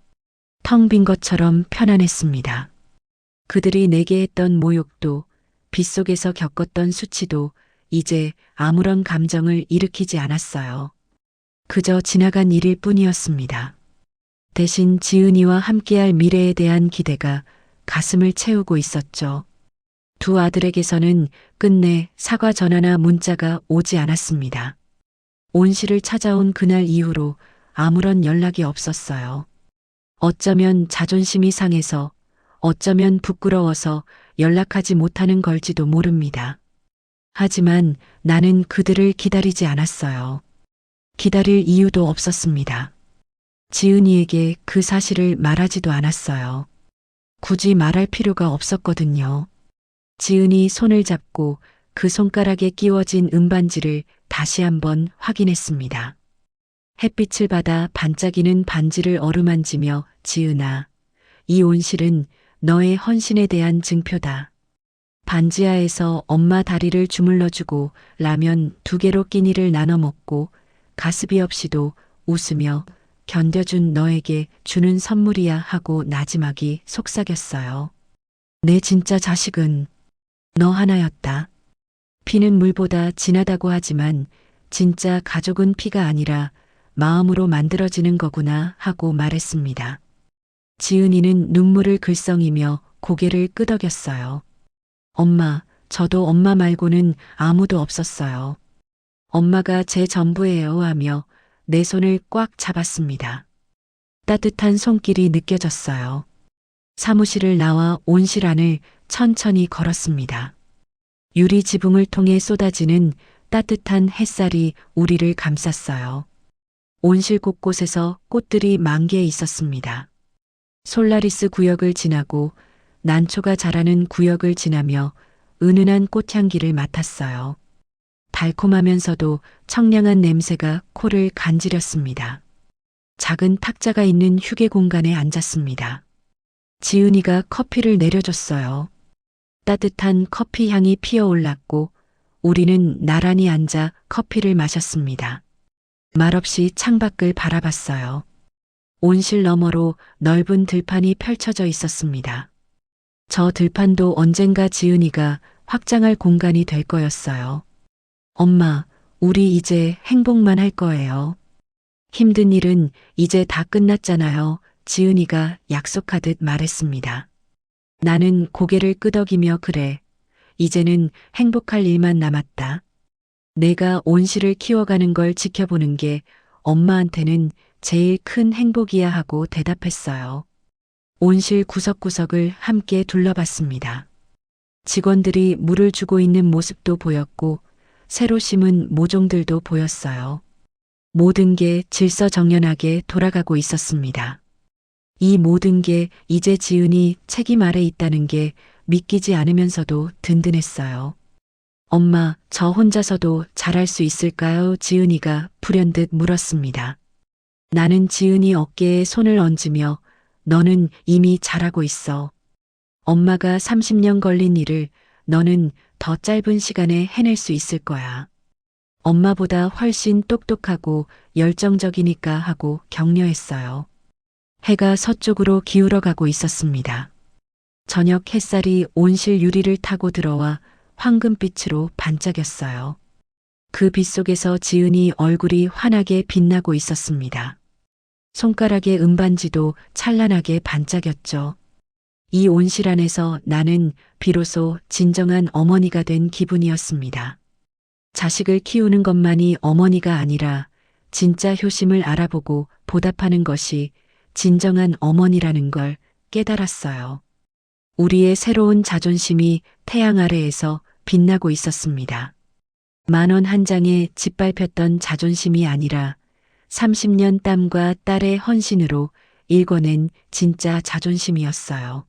B: 텅 빈 것처럼 편안했습니다. 그들이 내게 했던 모욕도 빗속에서 겪었던 수치도 이제 아무런 감정을 일으키지 않았어요. 그저 지나간 일일 뿐이었습니다. 대신 지은이와 함께할 미래에 대한 기대가 가슴을 채우고 있었죠. 두 아들에게서는 끝내 사과 전화나 문자가 오지 않았습니다. 온실을 찾아온 그날 이후로 아무런 연락이 없었어요. 어쩌면 자존심이 상해서, 어쩌면 부끄러워서 연락하지 못하는 걸지도 모릅니다. 하지만 나는 그들을 기다리지 않았어요. 기다릴 이유도 없었습니다. 지은이에게 그 사실을 말하지도 않았어요. 굳이 말할 필요가 없었거든요. 지은이 손을 잡고 그 손가락에 끼워진 은반지를 다시 한번 확인했습니다. 햇빛을 받아 반짝이는 반지를 어루만지며 지은아, 이 온실은 너의 헌신에 대한 증표다. 반지하에서 엄마 다리를 주물러주고 라면 2개로 끼니를 나눠 먹고 가습이 없이도 웃으며 견뎌준 너에게 주는 선물이야 하고 나지막이 속삭였어요. 내 진짜 자식은 너 하나였다. 피는 물보다 진하다고 하지만 진짜 가족은 피가 아니라 마음으로 만들어지는 거구나 하고 말했습니다. 지은이는 눈물을 글썽이며 고개를 끄덕였어요. 엄마, 저도 엄마 말고는 아무도 없었어요. 엄마가 제 전부예요 하며 내 손을 꽉 잡았습니다. 따뜻한 손길이 느껴졌어요. 사무실을 나와 온실 안을 천천히 걸었습니다. 유리 지붕을 통해 쏟아지는 따뜻한 햇살이 우리를 감쌌어요. 온실 곳곳에서 꽃들이 만개해 있었습니다. 솔라리스 구역을 지나고 난초가 자라는 구역을 지나며 은은한 꽃향기를 맡았어요. 달콤하면서도 청량한 냄새가 코를 간지렸습니다. 작은 탁자가 있는 휴게 공간에 앉았습니다. 지은이가 커피를 내려줬어요. 따뜻한 커피 향이 피어올랐고 우리는 나란히 앉아 커피를 마셨습니다. 말없이 창밖을 바라봤어요. 온실 너머로 넓은 들판이 펼쳐져 있었습니다. 저 들판도 언젠가 지은이가 확장할 공간이 될 거였어요. 엄마, 우리 이제 행복만 할 거예요. 힘든 일은 이제 다 끝났잖아요. 지은이가 약속하듯 말했습니다. 나는 고개를 끄덕이며 그래. 이제는 행복할 일만 남았다. 내가 온실을 키워가는 걸 지켜보는 게 엄마한테는 제일 큰 행복이야 하고 대답했어요. 온실 구석구석을 함께 둘러봤습니다. 직원들이 물을 주고 있는 모습도 보였고 새로 심은 모종들도 보였어요. 모든 게 질서정연하게 돌아가고 있었습니다. 이 모든 게 이제 지은이 책임 아래 있다는 게 믿기지 않으면서도 든든했어요. 엄마, 저 혼자서도 잘할 수 있을까요? 지은이가 불현듯 물었습니다. 나는 지은이 어깨에 손을 얹으며 너는 이미 잘하고 있어. 엄마가 30년 걸린 일을 너는 더 짧은 시간에 해낼 수 있을 거야. 엄마보다 훨씬 똑똑하고 열정적이니까 하고 격려했어요. 해가 서쪽으로 기울어 가고 있었습니다. 저녁 햇살이 온실 유리를 타고 들어와 황금빛으로 반짝였어요. 그 빛 속에서 지은이 얼굴이 환하게 빛나고 있었습니다. 손가락의 은반지도 찬란하게 반짝였죠. 이 온실 안에서 나는 비로소 진정한 어머니가 된 기분이었습니다. 자식을 키우는 것만이 어머니가 아니라 진짜 효심을 알아보고 보답하는 것이 진정한 어머니라는 걸 깨달았어요. 우리의 새로운 자존심이 태양 아래에서 빛나고 있었습니다. 10,000원 한 장에 짓밟혔던 자존심이 아니라 30년 땀과 딸의 헌신으로 일궈낸 진짜 자존심이었어요.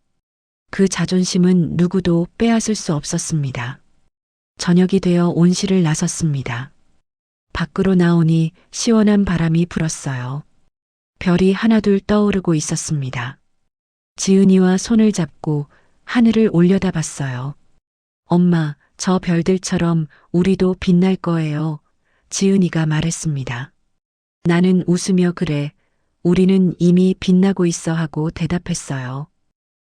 B: 그 자존심은 누구도 빼앗을 수 없었습니다. 저녁이 되어 온실을 나섰습니다. 밖으로 나오니 시원한 바람이 불었어요. 별이 하나둘 떠오르고 있었습니다. 지은이와 손을 잡고 하늘을 올려다봤어요. 엄마, 저 별들처럼 우리도 빛날 거예요. 지은이가 말했습니다. 나는 웃으며 그래, 우리는 이미 빛나고 있어 하고 대답했어요.